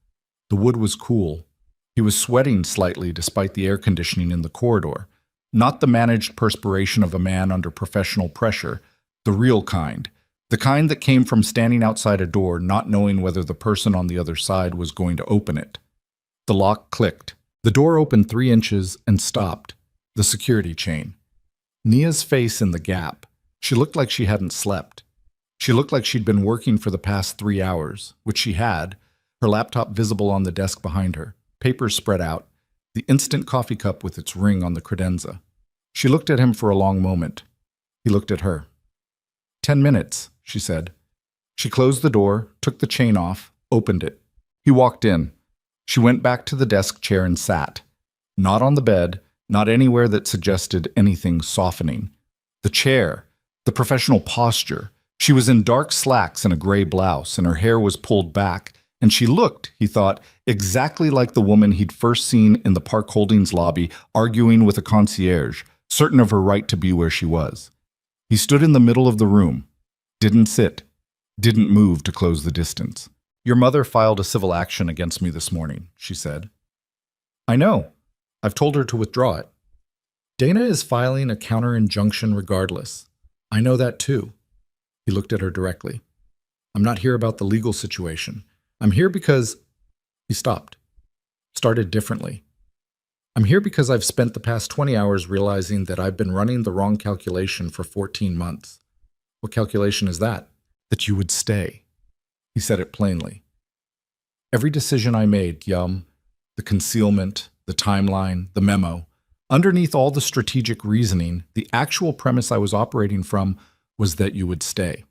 The wood was cool. He was sweating slightly despite the air conditioning in the corridor. Not the managed perspiration of a man under professional pressure, the real kind. The kind that came from standing outside a door, not knowing whether the person on the other side was going to open it. The lock clicked. The door opened 3 inches and stopped. The security chain. Nia's face in the gap. She looked like she hadn't slept. She looked like she'd been working for the past 3 hours, which she had, her laptop visible on the desk behind her, papers spread out, the instant coffee cup with its ring on the credenza. She looked at him for a long moment. He looked at her. 10 minutes, she said. She closed the door, took the chain off, opened it. He walked in. She went back to the desk chair and sat. Not on the bed, not anywhere that suggested anything softening. The chair, the professional posture. She was in dark slacks and a gray blouse, and her hair was pulled back, and she looked, he thought, exactly like the woman he'd first seen in the Park Holdings lobby arguing with a concierge, certain of her right to be where she was. He stood in the middle of the room, didn't sit, didn't move to close the distance. "Your mother filed a civil action against me this morning," she said. "I know. I've told her to withdraw it. Dana is filing a counter-injunction regardless. I know that too." He looked at her directly. I'm not here about the legal situation. I'm here because he stopped, started differently. I'm here because I've spent the past 20 hours realizing that I've been running the wrong calculation for 14 months. What calculation is that? That you would stay. He said it plainly. Every decision I made, the concealment, the timeline, the memo, underneath all the strategic reasoning, the actual premise I was operating from was that you would stay.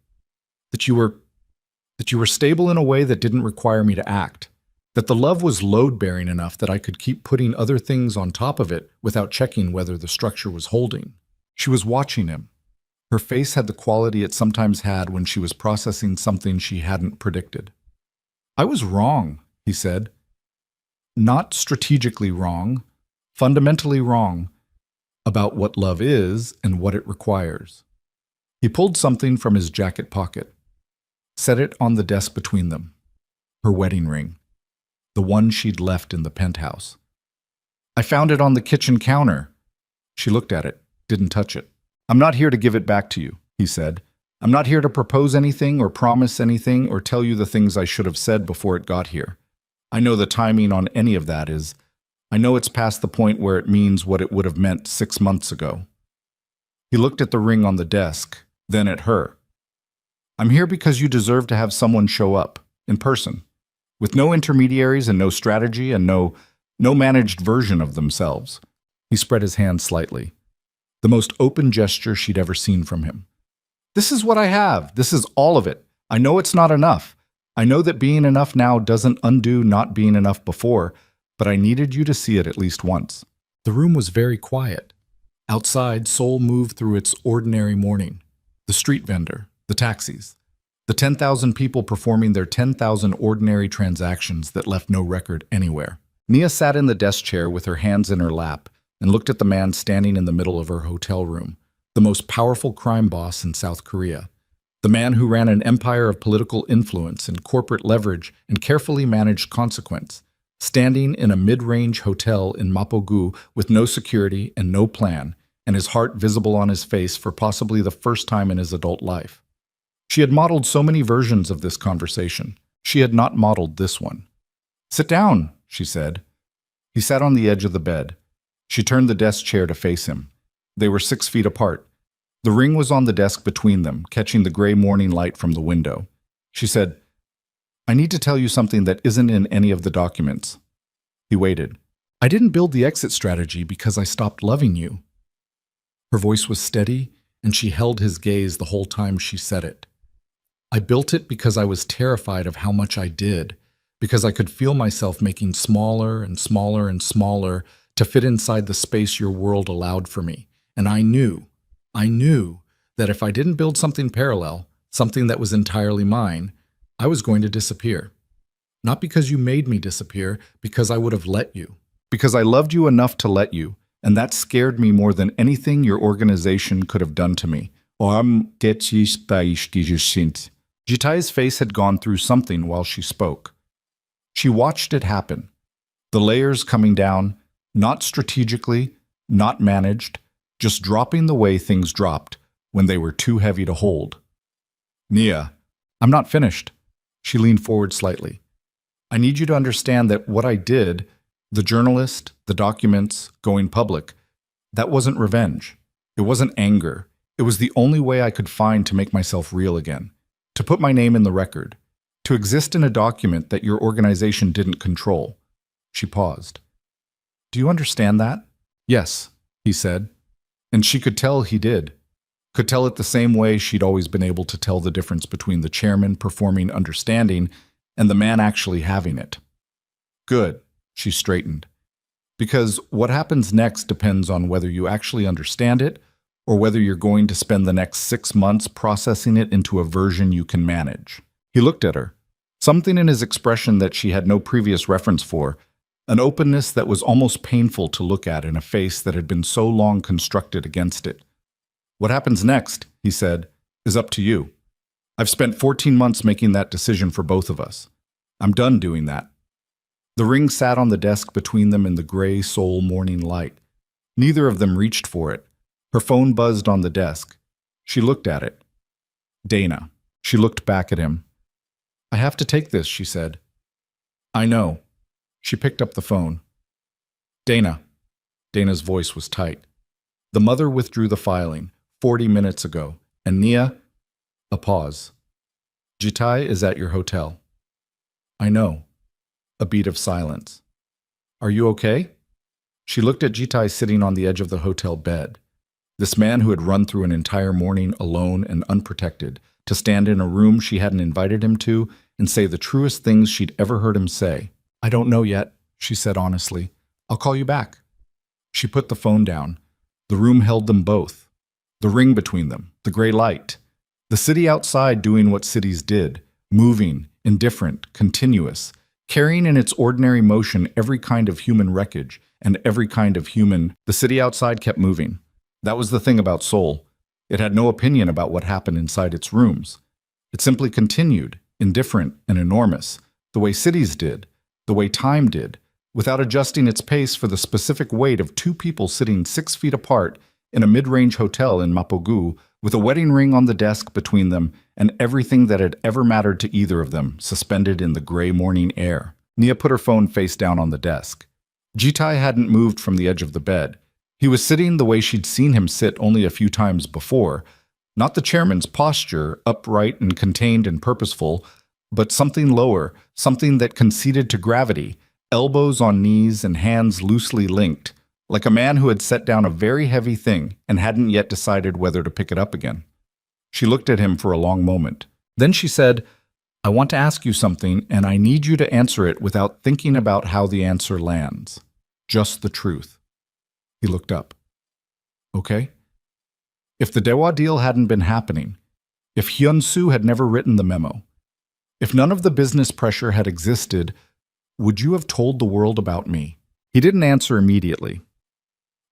That you were stable in a way that didn't require me to act. That the love was load-bearing enough that I could keep putting other things on top of it without checking whether the structure was holding. She was watching him. Her face had the quality it sometimes had when she was processing something she hadn't predicted. I was wrong, he said. Not strategically wrong, fundamentally wrong about what love is and what it requires. He pulled something from his jacket pocket, set it on the desk between them. Her wedding ring. The one she'd left in the penthouse. I found it on the kitchen counter. She looked at it, didn't touch it. I'm not here to give it back to you, he said. I'm not here to propose anything or promise anything or tell you the things I should have said before it got here. I know the timing on any of that is. I know it's past the point where it means what it would have meant 6 months ago. He looked at the ring on the desk, then at her. I'm here because you deserve to have someone show up, in person. With no intermediaries and no strategy and no managed version of themselves. He spread his hand slightly. The most open gesture she'd ever seen from him. This is what I have. This is all of it. I know it's not enough. I know that being enough now doesn't undo not being enough before, but I needed you to see it at least once. The room was very quiet. Outside, Seoul moved through its ordinary morning. The street vendor, the taxis, the 10,000 people performing their 10,000 ordinary transactions that left no record anywhere. Nia sat in the desk chair with her hands in her lap and looked at the man standing in the middle of her hotel room, the most powerful crime boss in South Korea, the man who ran an empire of political influence and corporate leverage and carefully managed consequence, standing in a mid-range hotel in Mapogu with no security and no plan, and his heart visible on his face for possibly the first time in his adult life. She had modeled so many versions of this conversation. She had not modeled this one. Sit down, she said. He sat on the edge of the bed. She turned the desk chair to face him. They were 6 feet apart. The ring was on the desk between them, catching the gray morning light from the window. She said, I need to tell you something that isn't in any of the documents. He waited. I didn't build the exit strategy because I stopped loving you. Her voice was steady, and she held his gaze the whole time she said it. I built it because I was terrified of how much I did, because I could feel myself making smaller and smaller and smaller to fit inside the space your world allowed for me. And I knew that if I didn't build something parallel, something that was entirely mine, I was going to disappear. Not because you made me disappear, because I would have let you. Because I loved you enough to let you, and that scared me more than anything your organization could have done to me. Jitai's face had gone through something while she spoke. She watched it happen. The layers coming down, not strategically, not managed, just dropping the way things dropped when they were too heavy to hold. Nia, I'm not finished. She leaned forward slightly. I need you to understand that what I did, the journalist, the documents, going public, that wasn't revenge. It wasn't anger. It was the only way I could find to make myself real again. To put my name in the record, to exist in a document that your organization didn't control. She paused. Do you understand that? Yes, he said. And she could tell he did. Could tell it the same way she'd always been able to tell the difference between the chairman performing understanding and the man actually having it. Good, she straightened. Because what happens next depends on whether you actually understand it or whether you're going to spend the next 6 months processing it into a version you can manage. He looked at her. Something in his expression that she had no previous reference for, an openness that was almost painful to look at in a face that had been so long constructed against it. What happens next, he said, is up to you. I've spent 14 months making that decision for both of us. I'm done doing that. The ring sat on the desk between them in the gray Seoul morning light. Neither of them reached for it. Her phone buzzed on the desk. She looked at it. Dana. She looked back at him. I have to take this, she said. I know. She picked up the phone. Dana. Dana's voice was tight. The mother withdrew the filing 40 minutes ago, and Nia... A pause. Jitai is at your hotel. I know. A beat of silence. Are you okay? She looked at Jitai sitting on the edge of the hotel bed. This man who had run through an entire morning alone and unprotected, to stand in a room she hadn't invited him to and say the truest things she'd ever heard him say. I don't know yet, she said honestly. I'll call you back. She put the phone down. The room held them both. The ring between them, the gray light. The city outside doing what cities did, moving, indifferent, continuous, carrying in its ordinary motion every kind of human wreckage and every kind of human. The city outside kept moving. That was the thing about Seoul. It had no opinion about what happened inside its rooms. It simply continued, indifferent and enormous, the way cities did, the way time did, without adjusting its pace for the specific weight of two people sitting 6 feet apart in a mid-range hotel in Mapogu, with a wedding ring on the desk between them and everything that had ever mattered to either of them suspended in the gray morning air. Nia put her phone face down on the desk. Jitai hadn't moved from the edge of the bed. He was sitting the way she'd seen him sit only a few times before, not the chairman's posture, upright and contained and purposeful, but something lower, something that conceded to gravity, elbows on knees and hands loosely linked, like a man who had set down a very heavy thing and hadn't yet decided whether to pick it up again. She looked at him for a long moment. Then she said, I want to ask you something, and I need you to answer it without thinking about how the answer lands. Just the truth. He looked up. Okay? If the Dewa deal hadn't been happening, if Hyun-soo had never written the memo, if none of the business pressure had existed, would you have told the world about me? He didn't answer immediately.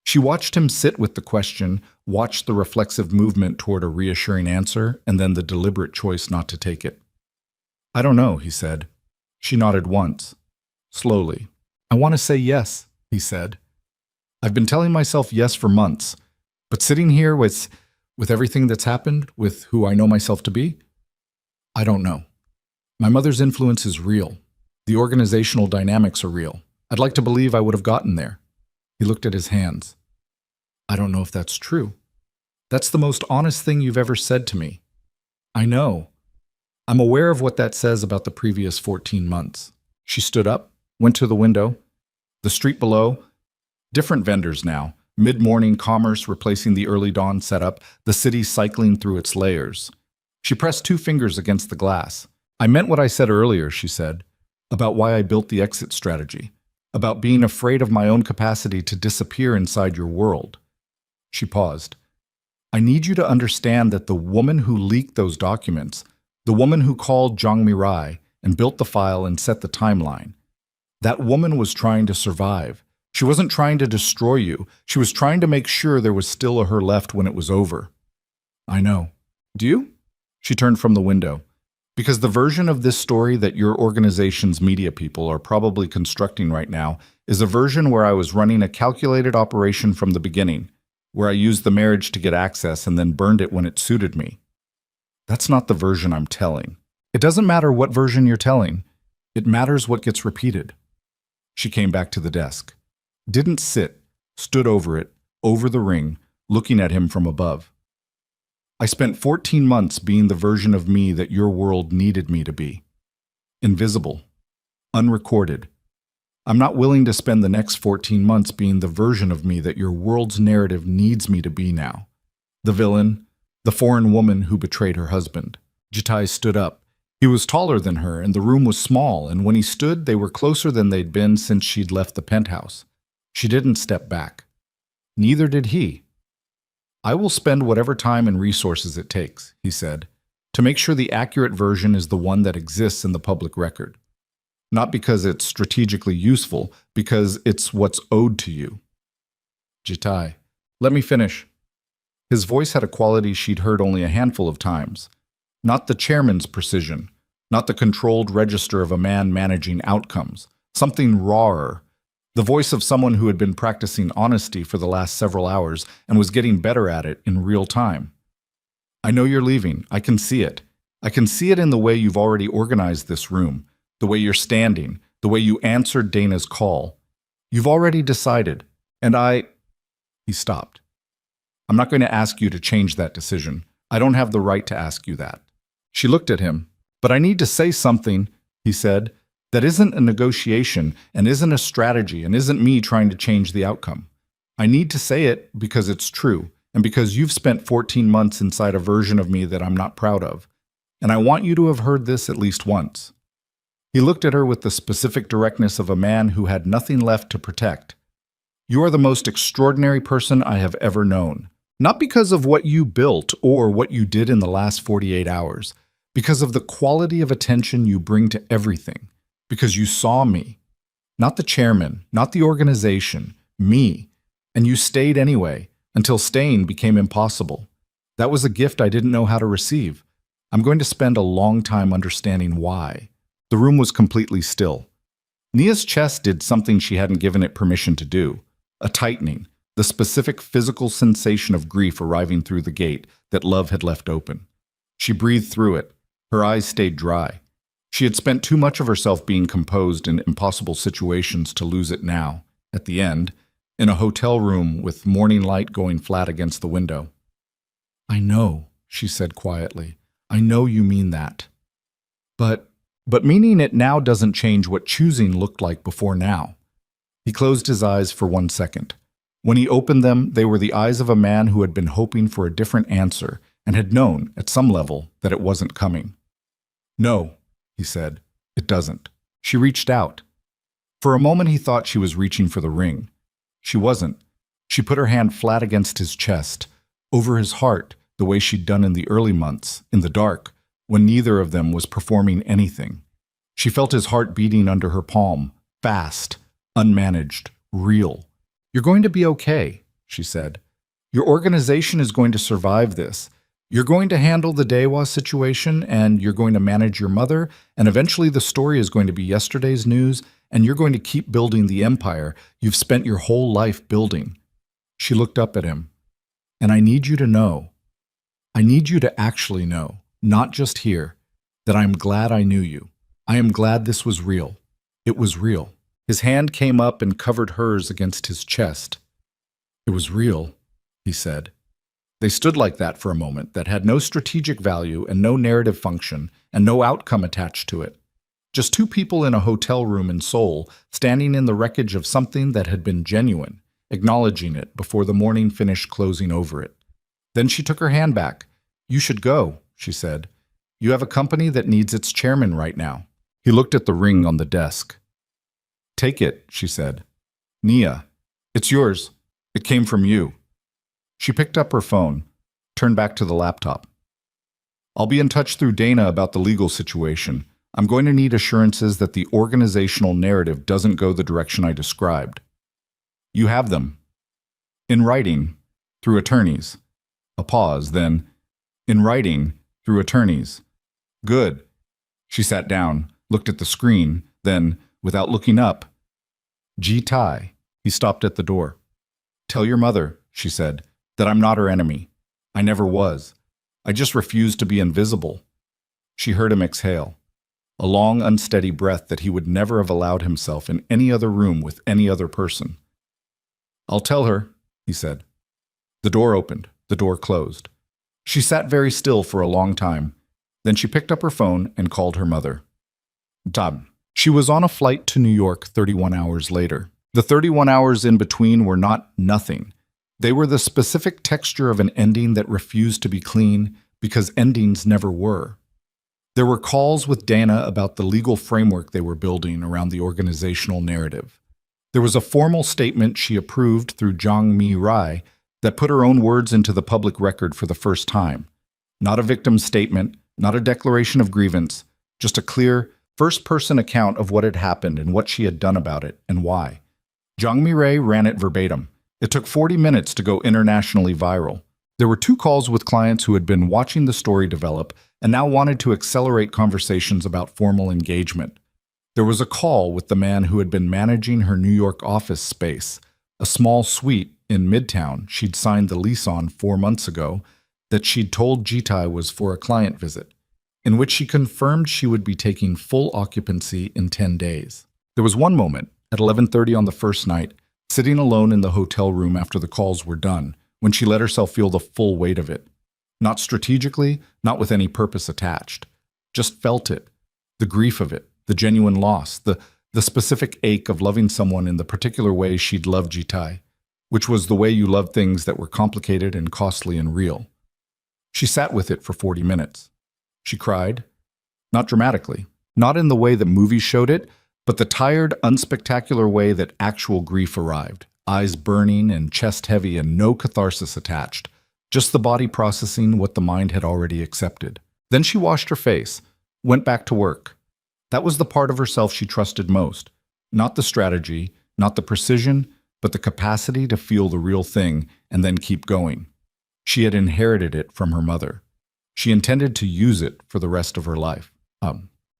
She watched him sit with the question, watched the reflexive movement toward a reassuring answer, and then the deliberate choice not to take it. I don't know, he said. She nodded once, slowly. I want to say yes, he said. I've been telling myself yes for months, but sitting here with everything that's happened, with who I know myself to be, I don't know. My mother's influence is real. The organizational dynamics are real. I'd like to believe I would have gotten there. He looked at his hands. I don't know if that's true. That's the most honest thing you've ever said to me. I know. I'm aware of what that says about the previous 14 months. She stood up, went to the window. The street below, different vendors now, mid-morning commerce replacing the early dawn setup, the city cycling through its layers. She pressed 2 fingers against the glass. I meant what I said earlier, she said, about why I built the exit strategy, about being afraid of my own capacity to disappear inside your world. She paused. I need you to understand that the woman who leaked those documents, the woman who called Jong Mirai and built the file and set the timeline, that woman was trying to survive. She wasn't trying to destroy you. She was trying to make sure there was still a her left when it was over. I know. Do you? She turned from the window. Because the version of this story that your organization's media people are probably constructing right now is a version where I was running a calculated operation from the beginning, where I used the marriage to get access and then burned it when it suited me. That's not the version I'm telling. It doesn't matter what version you're telling. It matters what gets repeated. She came back to the desk. Didn't sit, stood over it, over the ring, looking at him from above. I spent 14 months being the version of me that your world needed me to be. Invisible. Unrecorded. I'm not willing to spend the next 14 months being the version of me that your world's narrative needs me to be now. The villain, the foreign woman who betrayed her husband. Jitai stood up. He was taller than her, and the room was small, and when he stood, they were closer than they'd been since she'd left the penthouse. She didn't step back. Neither did he. I will spend whatever time and resources it takes, he said, to make sure the accurate version is the one that exists in the public record. Not because it's strategically useful, because it's what's owed to you. Jitai, let me finish. His voice had a quality she'd heard only a handful of times. Not the chairman's precision, not the controlled register of a man managing outcomes. Something rawer. The voice of someone who had been practicing honesty for the last several hours and was getting better at it in real time. I know you're leaving. I can see it. I can see it in the way you've already organized this room, the way you're standing, the way you answered Dana's call. You've already decided, and He stopped. I'm not going to ask you to change that decision. I don't have the right to ask you that. She looked at him. But I need to say something, he said, that isn't a negotiation and isn't a strategy and isn't me trying to change the outcome. I need to say it because it's true and because you've spent 14 months inside a version of me that I'm not proud of. And I want you to have heard this at least once. He looked at her with the specific directness of a man who had nothing left to protect. You are the most extraordinary person I have ever known. Not because of what you built or what you did in the last 48 hours, because of the quality of attention you bring to everything, because you saw me. Not the chairman, not the organization, me. And you stayed anyway, until staying became impossible. That was a gift I didn't know how to receive. I'm going to spend a long time understanding why. The room was completely still. Nia's chest did something she hadn't given it permission to do. A tightening, the specific physical sensation of grief arriving through the gate that love had left open. She breathed through it. Her eyes stayed dry. She had spent too much of herself being composed in impossible situations to lose it now, at the end, in a hotel room with morning light going flat against the window. I know, she said quietly. I know you mean that. But meaning it now doesn't change what choosing looked like before now. He closed his eyes for 1 second. When he opened them, they were the eyes of a man who had been hoping for a different answer and had known, at some level, that it wasn't coming. No, he said, it doesn't. She reached out. For a moment he thought she was reaching for the ring. She wasn't. She put her hand flat against his chest, over his heart, the way she'd done in the early months, in the dark, when neither of them was performing anything. She felt his heart beating under her palm, fast, unmanaged, real. You're going to be okay, she said. Your organization is going to survive this. You're going to handle the Dewa situation, and you're going to manage your mother, and eventually the story is going to be yesterday's news, and you're going to keep building the empire you've spent your whole life building. She looked up at him. And I need you to know. I need you to actually know, not just hear, that I am glad I knew you. I am glad this was real. It was real. His hand came up and covered hers against his chest. It was real, he said. They stood like that for a moment that had no strategic value and no narrative function and no outcome attached to it. Just two people in a hotel room in Seoul, standing in the wreckage of something that had been genuine, acknowledging it before the morning finished closing over it. Then she took her hand back. You should go, she said. You have a company that needs its chairman right now. He looked at the ring on the desk. Take it, she said. Nia, it's yours. It came from you. She picked up her phone, turned back to the laptop. I'll be in touch through Dana about the legal situation. I'm going to need assurances that the organizational narrative doesn't go the direction I described. You have them. In writing, through attorneys. A pause, then, in writing, through attorneys. Good. She sat down, looked at the screen, then, without looking up, Ji-Tai. He stopped at the door. Tell your mother, she said, that I'm not her enemy. I never was. I just refused to be invisible. She heard him exhale. A long, unsteady breath that he would never have allowed himself in any other room with any other person. I'll tell her, he said. The door opened. The door closed. She sat very still for a long time. Then she picked up her phone and called her mother. Tab. She was on a flight to New York 31 hours later. The 31 hours in between were not nothing. They were the specific texture of an ending that refused to be clean because endings never were. There were calls with Dana about the legal framework they were building around the organizational narrative. There was a formal statement she approved through Jong Mi-rai that put her own words into the public record for the first time. Not a victim's statement, not a declaration of grievance, just a clear, first-person account of what had happened and what she had done about it and why. Jong Mi-rai ran it verbatim. It took 40 minutes to go internationally viral. There were 2 calls with clients who had been watching the story develop and now wanted to accelerate conversations about formal engagement. There was a call with the man who had been managing her New York office space, a small suite in Midtown she'd signed the lease on 4 months ago that she'd told Ji-Tai was for a client visit. in which she confirmed she would be taking full occupancy in 10 days. There was one moment, at 11:30 on the first night, sitting alone in the hotel room after the calls were done, when she let herself feel the full weight of it. Not strategically, not with any purpose attached. Just felt it. The grief of it, the genuine loss, the specific ache of loving someone in the particular way she'd loved Jitai, which was the way you loved things that were complicated and costly and real. She sat with it for 40 minutes. She cried. Not dramatically, not in the way that movies showed it, but the tired, unspectacular way that actual grief arrived, eyes burning and chest heavy and no catharsis attached, just the body processing what the mind had already accepted. Then she washed her face, went back to work. That was the part of herself she trusted most. Not the strategy, not the precision, but the capacity to feel the real thing and then keep going. She had inherited it from her mother. She intended to use it for the rest of her life.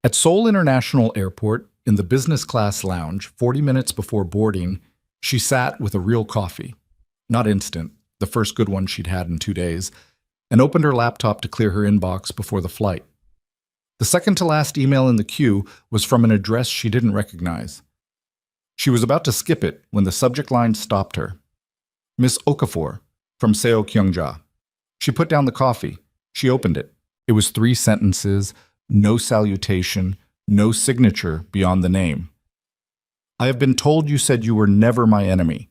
At Seoul International Airport, in the business class lounge, 40 minutes before boarding, she sat with a real coffee. Not instant, the first good one she'd had in 2 days, and opened her laptop to clear her inbox before the flight. The second to last email in the queue was from an address she didn't recognize. She was about to skip it when the subject line stopped her. Miss Okafor, from Seo Kyungja. She put down the coffee. She opened it. It was 3 sentences, no salutation, no signature beyond the name. I have been told you said you were never my enemy.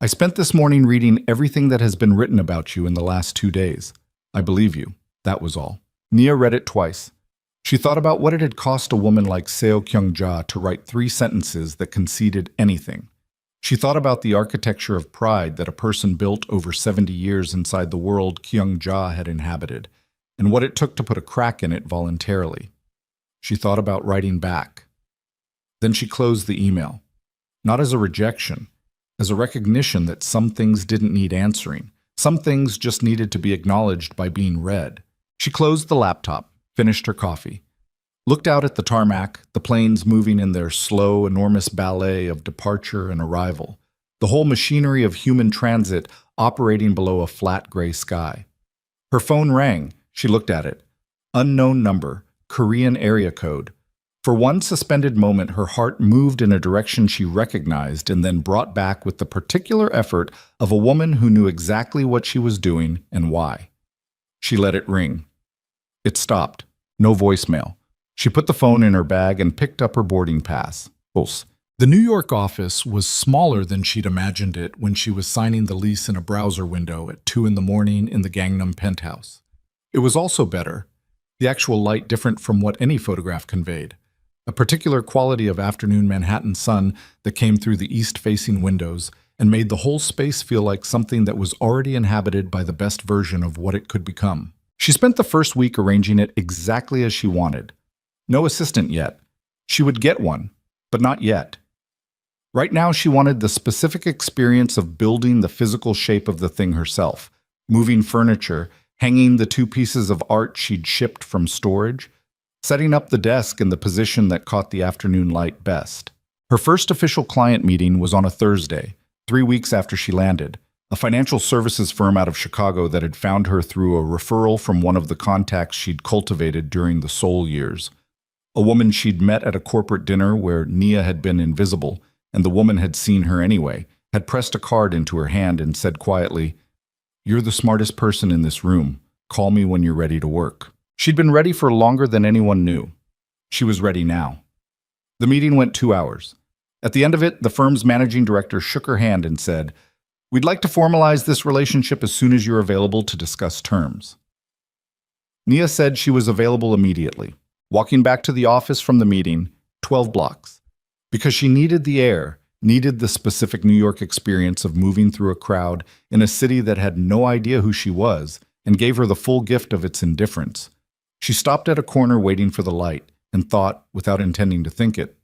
I spent this morning reading everything that has been written about you in the last 2 days. I believe you. That was all. Nia read it twice. She thought about what it had cost a woman like Seo Kyungja to write 3 sentences that conceded anything. She thought about the architecture of pride that a person built over 70 years inside the world Kyungja had inhabited, and what it took to put a crack in it voluntarily. She thought about writing back. Then she closed the email, not as a rejection, as a recognition that some things didn't need answering. Some things just needed to be acknowledged by being read. She closed the laptop, finished her coffee, looked out at the tarmac, the planes moving in their slow, enormous ballet of departure and arrival, the whole machinery of human transit operating below a flat gray sky. Her phone rang. She looked at it. Unknown number, Korean area code. For one suspended moment, her heart moved in a direction she recognized and then brought back with the particular effort of a woman who knew exactly what she was doing and why. She let it ring. It stopped. No voicemail. She put the phone in her bag and picked up her boarding pass. The New York office was smaller than she'd imagined it when she was signing the lease in a browser window at 2 in the morning in the Gangnam penthouse. It was also better, the actual light different from what any photograph conveyed, a particular quality of afternoon Manhattan sun that came through the east-facing windows and made the whole space feel like something that was already inhabited by the best version of what it could become. She spent the first week arranging it exactly as she wanted. No assistant yet. She would get one, but not yet. Right now she wanted the specific experience of building the physical shape of the thing herself, moving furniture, hanging the 2 pieces of art she'd shipped from storage, setting up the desk in the position that caught the afternoon light best. Her first official client meeting was on a Thursday, 3 weeks after she landed, a financial services firm out of Chicago that had found her through a referral from one of the contacts she'd cultivated during the Seoul years. A woman she'd met at a corporate dinner where Nia had been invisible, and the woman had seen her anyway, had pressed a card into her hand and said quietly, "You're the smartest person in this room. Call me when you're ready to work." She'd been ready for longer than anyone knew. She was ready now. The meeting went 2 hours. At the end of it, the firm's managing director shook her hand and said, "We'd like to formalize this relationship as soon as you're available to discuss terms." Nia said she was available immediately, walking back to the office from the meeting, 12 blocks, because she needed the air, needed the specific New York experience of moving through a crowd in a city that had no idea who she was and gave her the full gift of its indifference. She stopped at a corner waiting for the light and thought, without intending to think it,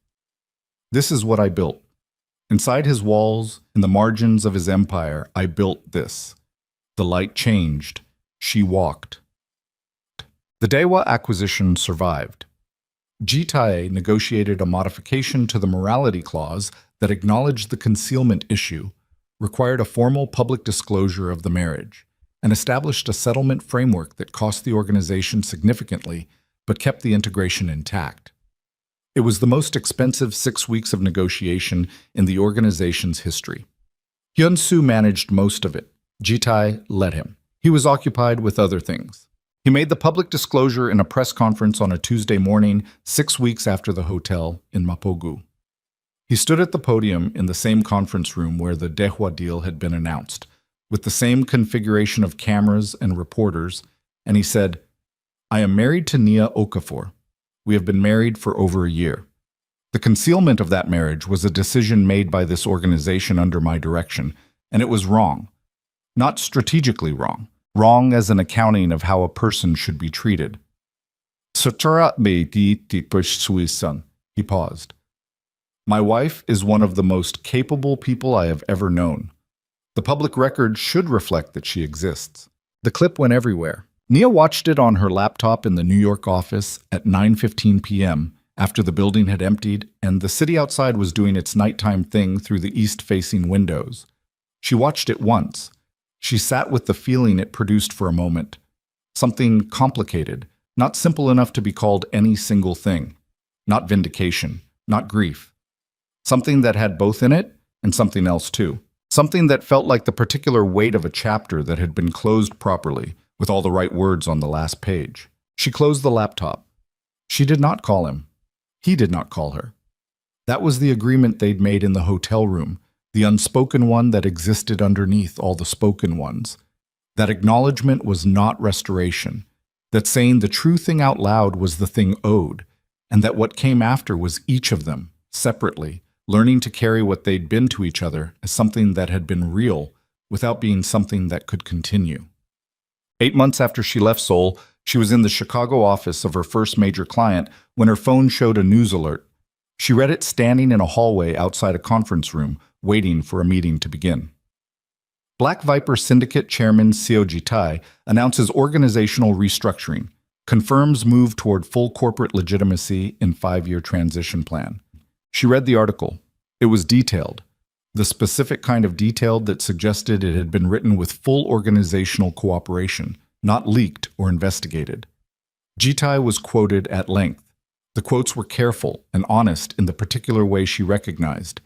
"This is what I built. Inside his walls, in the margins of his empire, I built this." The light changed. She walked. The Daewoo acquisition survived. Jitae negotiated a modification to the morality clause that acknowledged the concealment issue, required a formal public disclosure of the marriage, and established a settlement framework that cost the organization significantly but kept the integration intact. It was the most expensive 6 weeks of negotiation in the organization's history. Hyun-soo managed most of it. Ji-tae led him. He was occupied with other things. He made the public disclosure in a press conference on a Tuesday morning, 6 weeks after the hotel in Mapogu. He stood at the podium in the same conference room where the Daehwa deal had been announced, with the same configuration of cameras and reporters, and he said, "I am married to Nia Okafor. We have been married for over a year. The concealment of that marriage was a decision made by this organization under my direction, and it was wrong. Not strategically wrong. Wrong as an accounting of how a person should be treated." He paused. "My wife is one of the most capable people I have ever known. The public record should reflect that she exists." The clip went everywhere. Nia watched it on her laptop in the New York office at 9:15 p.m. after the building had emptied and the city outside was doing its nighttime thing through the east-facing windows. She watched it once. She sat with the feeling it produced for a moment. Something complicated, not simple enough to be called any single thing. Not vindication, not grief. Something that had both in it and something else too. Something that felt like the particular weight of a chapter that had been closed properly, with all the right words on the last page. She closed the laptop. She did not call him. He did not call her. That was the agreement they'd made in the hotel room, the unspoken one that existed underneath all the spoken ones. That acknowledgement was not restoration, that saying the true thing out loud was the thing owed, and that what came after was each of them, separately, learning to carry what they'd been to each other as something that had been real, without being something that could continue. 8 months after she left Seoul, she was in the Chicago office of her first major client when her phone showed a news alert. She read it standing in a hallway outside a conference room, waiting for a meeting to begin. Black Viper Syndicate Chairman Seo Ji-tae announces organizational restructuring, confirms move toward full corporate legitimacy in 5-year transition plan. She read the article. It was detailed, the specific kind of detailed that suggested it had been written with full organizational cooperation, not leaked or investigated. Ji-tae was quoted at length. The quotes were careful and honest in the particular way she recognized,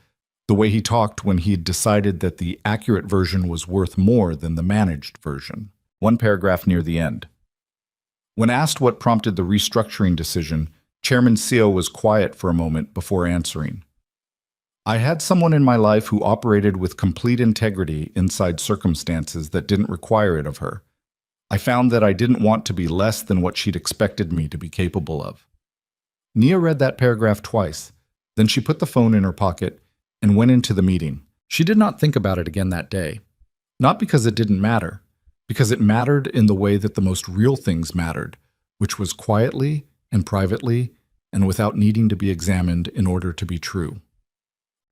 the way he talked when he had decided that the accurate version was worth more than the managed version. One paragraph near the end. When asked what prompted the restructuring decision, Chairman Seo was quiet for a moment before answering. "I had someone in my life who operated with complete integrity inside circumstances that didn't require it of her. I found that I didn't want to be less than what she'd expected me to be capable of." Nia read that paragraph twice. Then she put the phone in her pocket and went into the meeting. She did not think about it again that day. Not because it didn't matter, because it mattered in the way that the most real things mattered, which was quietly and privately and without needing to be examined in order to be true.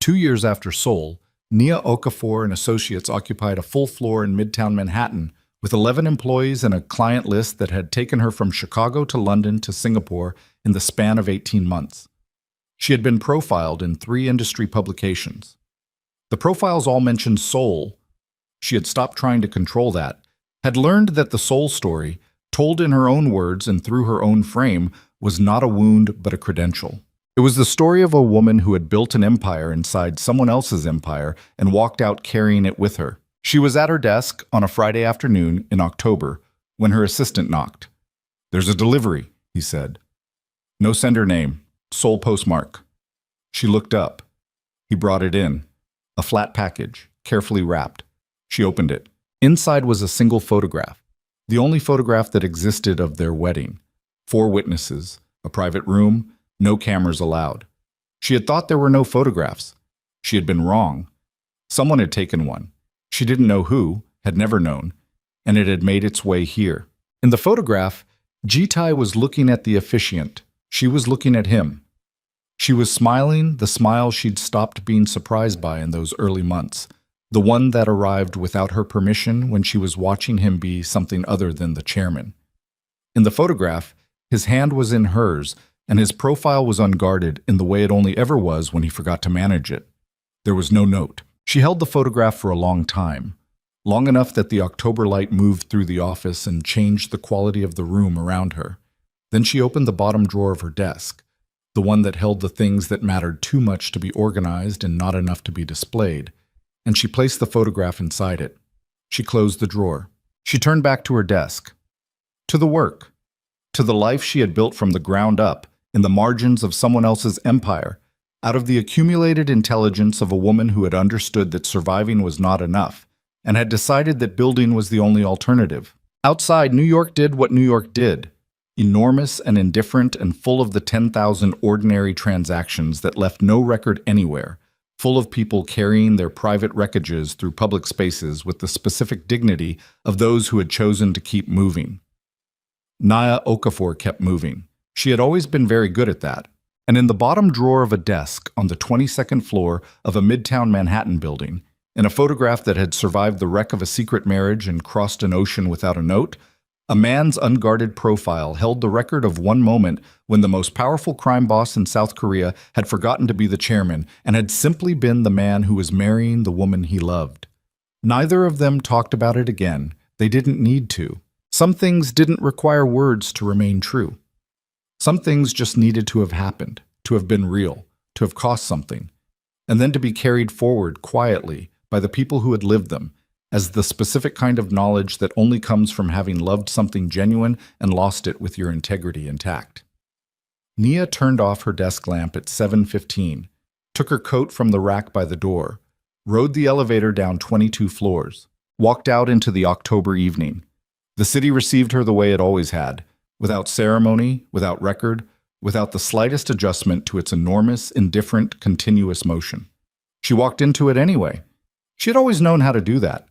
2 years after Seoul, Nia Okafor and Associates occupied a full floor in Midtown Manhattan with 11 employees and a client list that had taken her from Chicago to London to Singapore in the span of 18 months. She had been profiled in 3 industry publications. The profiles all mentioned Seoul. She had stopped trying to control that, had learned that the Seoul story, told in her own words and through her own frame, was not a wound but a credential. It was the story of a woman who had built an empire inside someone else's empire and walked out carrying it with her. She was at her desk on a Friday afternoon in October when her assistant knocked. "There's a delivery," he said. "No sender name. Seoul postmark." She looked up. He brought it in. A flat package, carefully wrapped. She opened it. Inside was a single photograph, the only photograph that existed of their wedding. 4 witnesses, a private room, no cameras allowed. She had thought there were no photographs. She had been wrong. Someone had taken one. She didn't know who, had never known, and it had made its way here. In the photograph, Ji-tae was looking at the officiant. She was looking at him. She was smiling, the smile she'd stopped being surprised by in those early months, the one that arrived without her permission when she was watching him be something other than the chairman. In the photograph, his hand was in hers, and his profile was unguarded in the way it only ever was when he forgot to manage it. There was no note. She held the photograph for a long time, long enough that the October light moved through the office and changed the quality of the room around her. Then she opened the bottom drawer of her desk, the one that held the things that mattered too much to be organized and not enough to be displayed, and she placed the photograph inside it. She closed the drawer. She turned back to her desk. To the work. To the life she had built from the ground up, in the margins of someone else's empire, out of the accumulated intelligence of a woman who had understood that surviving was not enough, and had decided that building was the only alternative. Outside, New York did what New York did. Enormous and indifferent and full of the 10,000 ordinary transactions that left no record anywhere, full of people carrying their private wreckages through public spaces with the specific dignity of those who had chosen to keep moving. Naya Okafor kept moving. She had always been very good at that. And in the bottom drawer of a desk on the 22nd floor of a Midtown Manhattan building, in a photograph that had survived the wreck of a secret marriage and crossed an ocean without a note, a man's unguarded profile held the record of one moment when the most powerful crime boss in South Korea had forgotten to be the chairman and had simply been the man who was marrying the woman he loved. Neither of them talked about it again. They didn't need to. Some things didn't require words to remain true. Some things just needed to have happened, to have been real, to have cost something, and then to be carried forward quietly by the people who had lived them, as the specific kind of knowledge that only comes from having loved something genuine and lost it with your integrity intact. Nia turned off her desk lamp at 7:15, took her coat from the rack by the door, rode the elevator down 22 floors, walked out into the October evening. The city received her the way it always had, without ceremony, without record, without the slightest adjustment to its enormous, indifferent, continuous motion. She walked into it anyway. She had always known how to do that.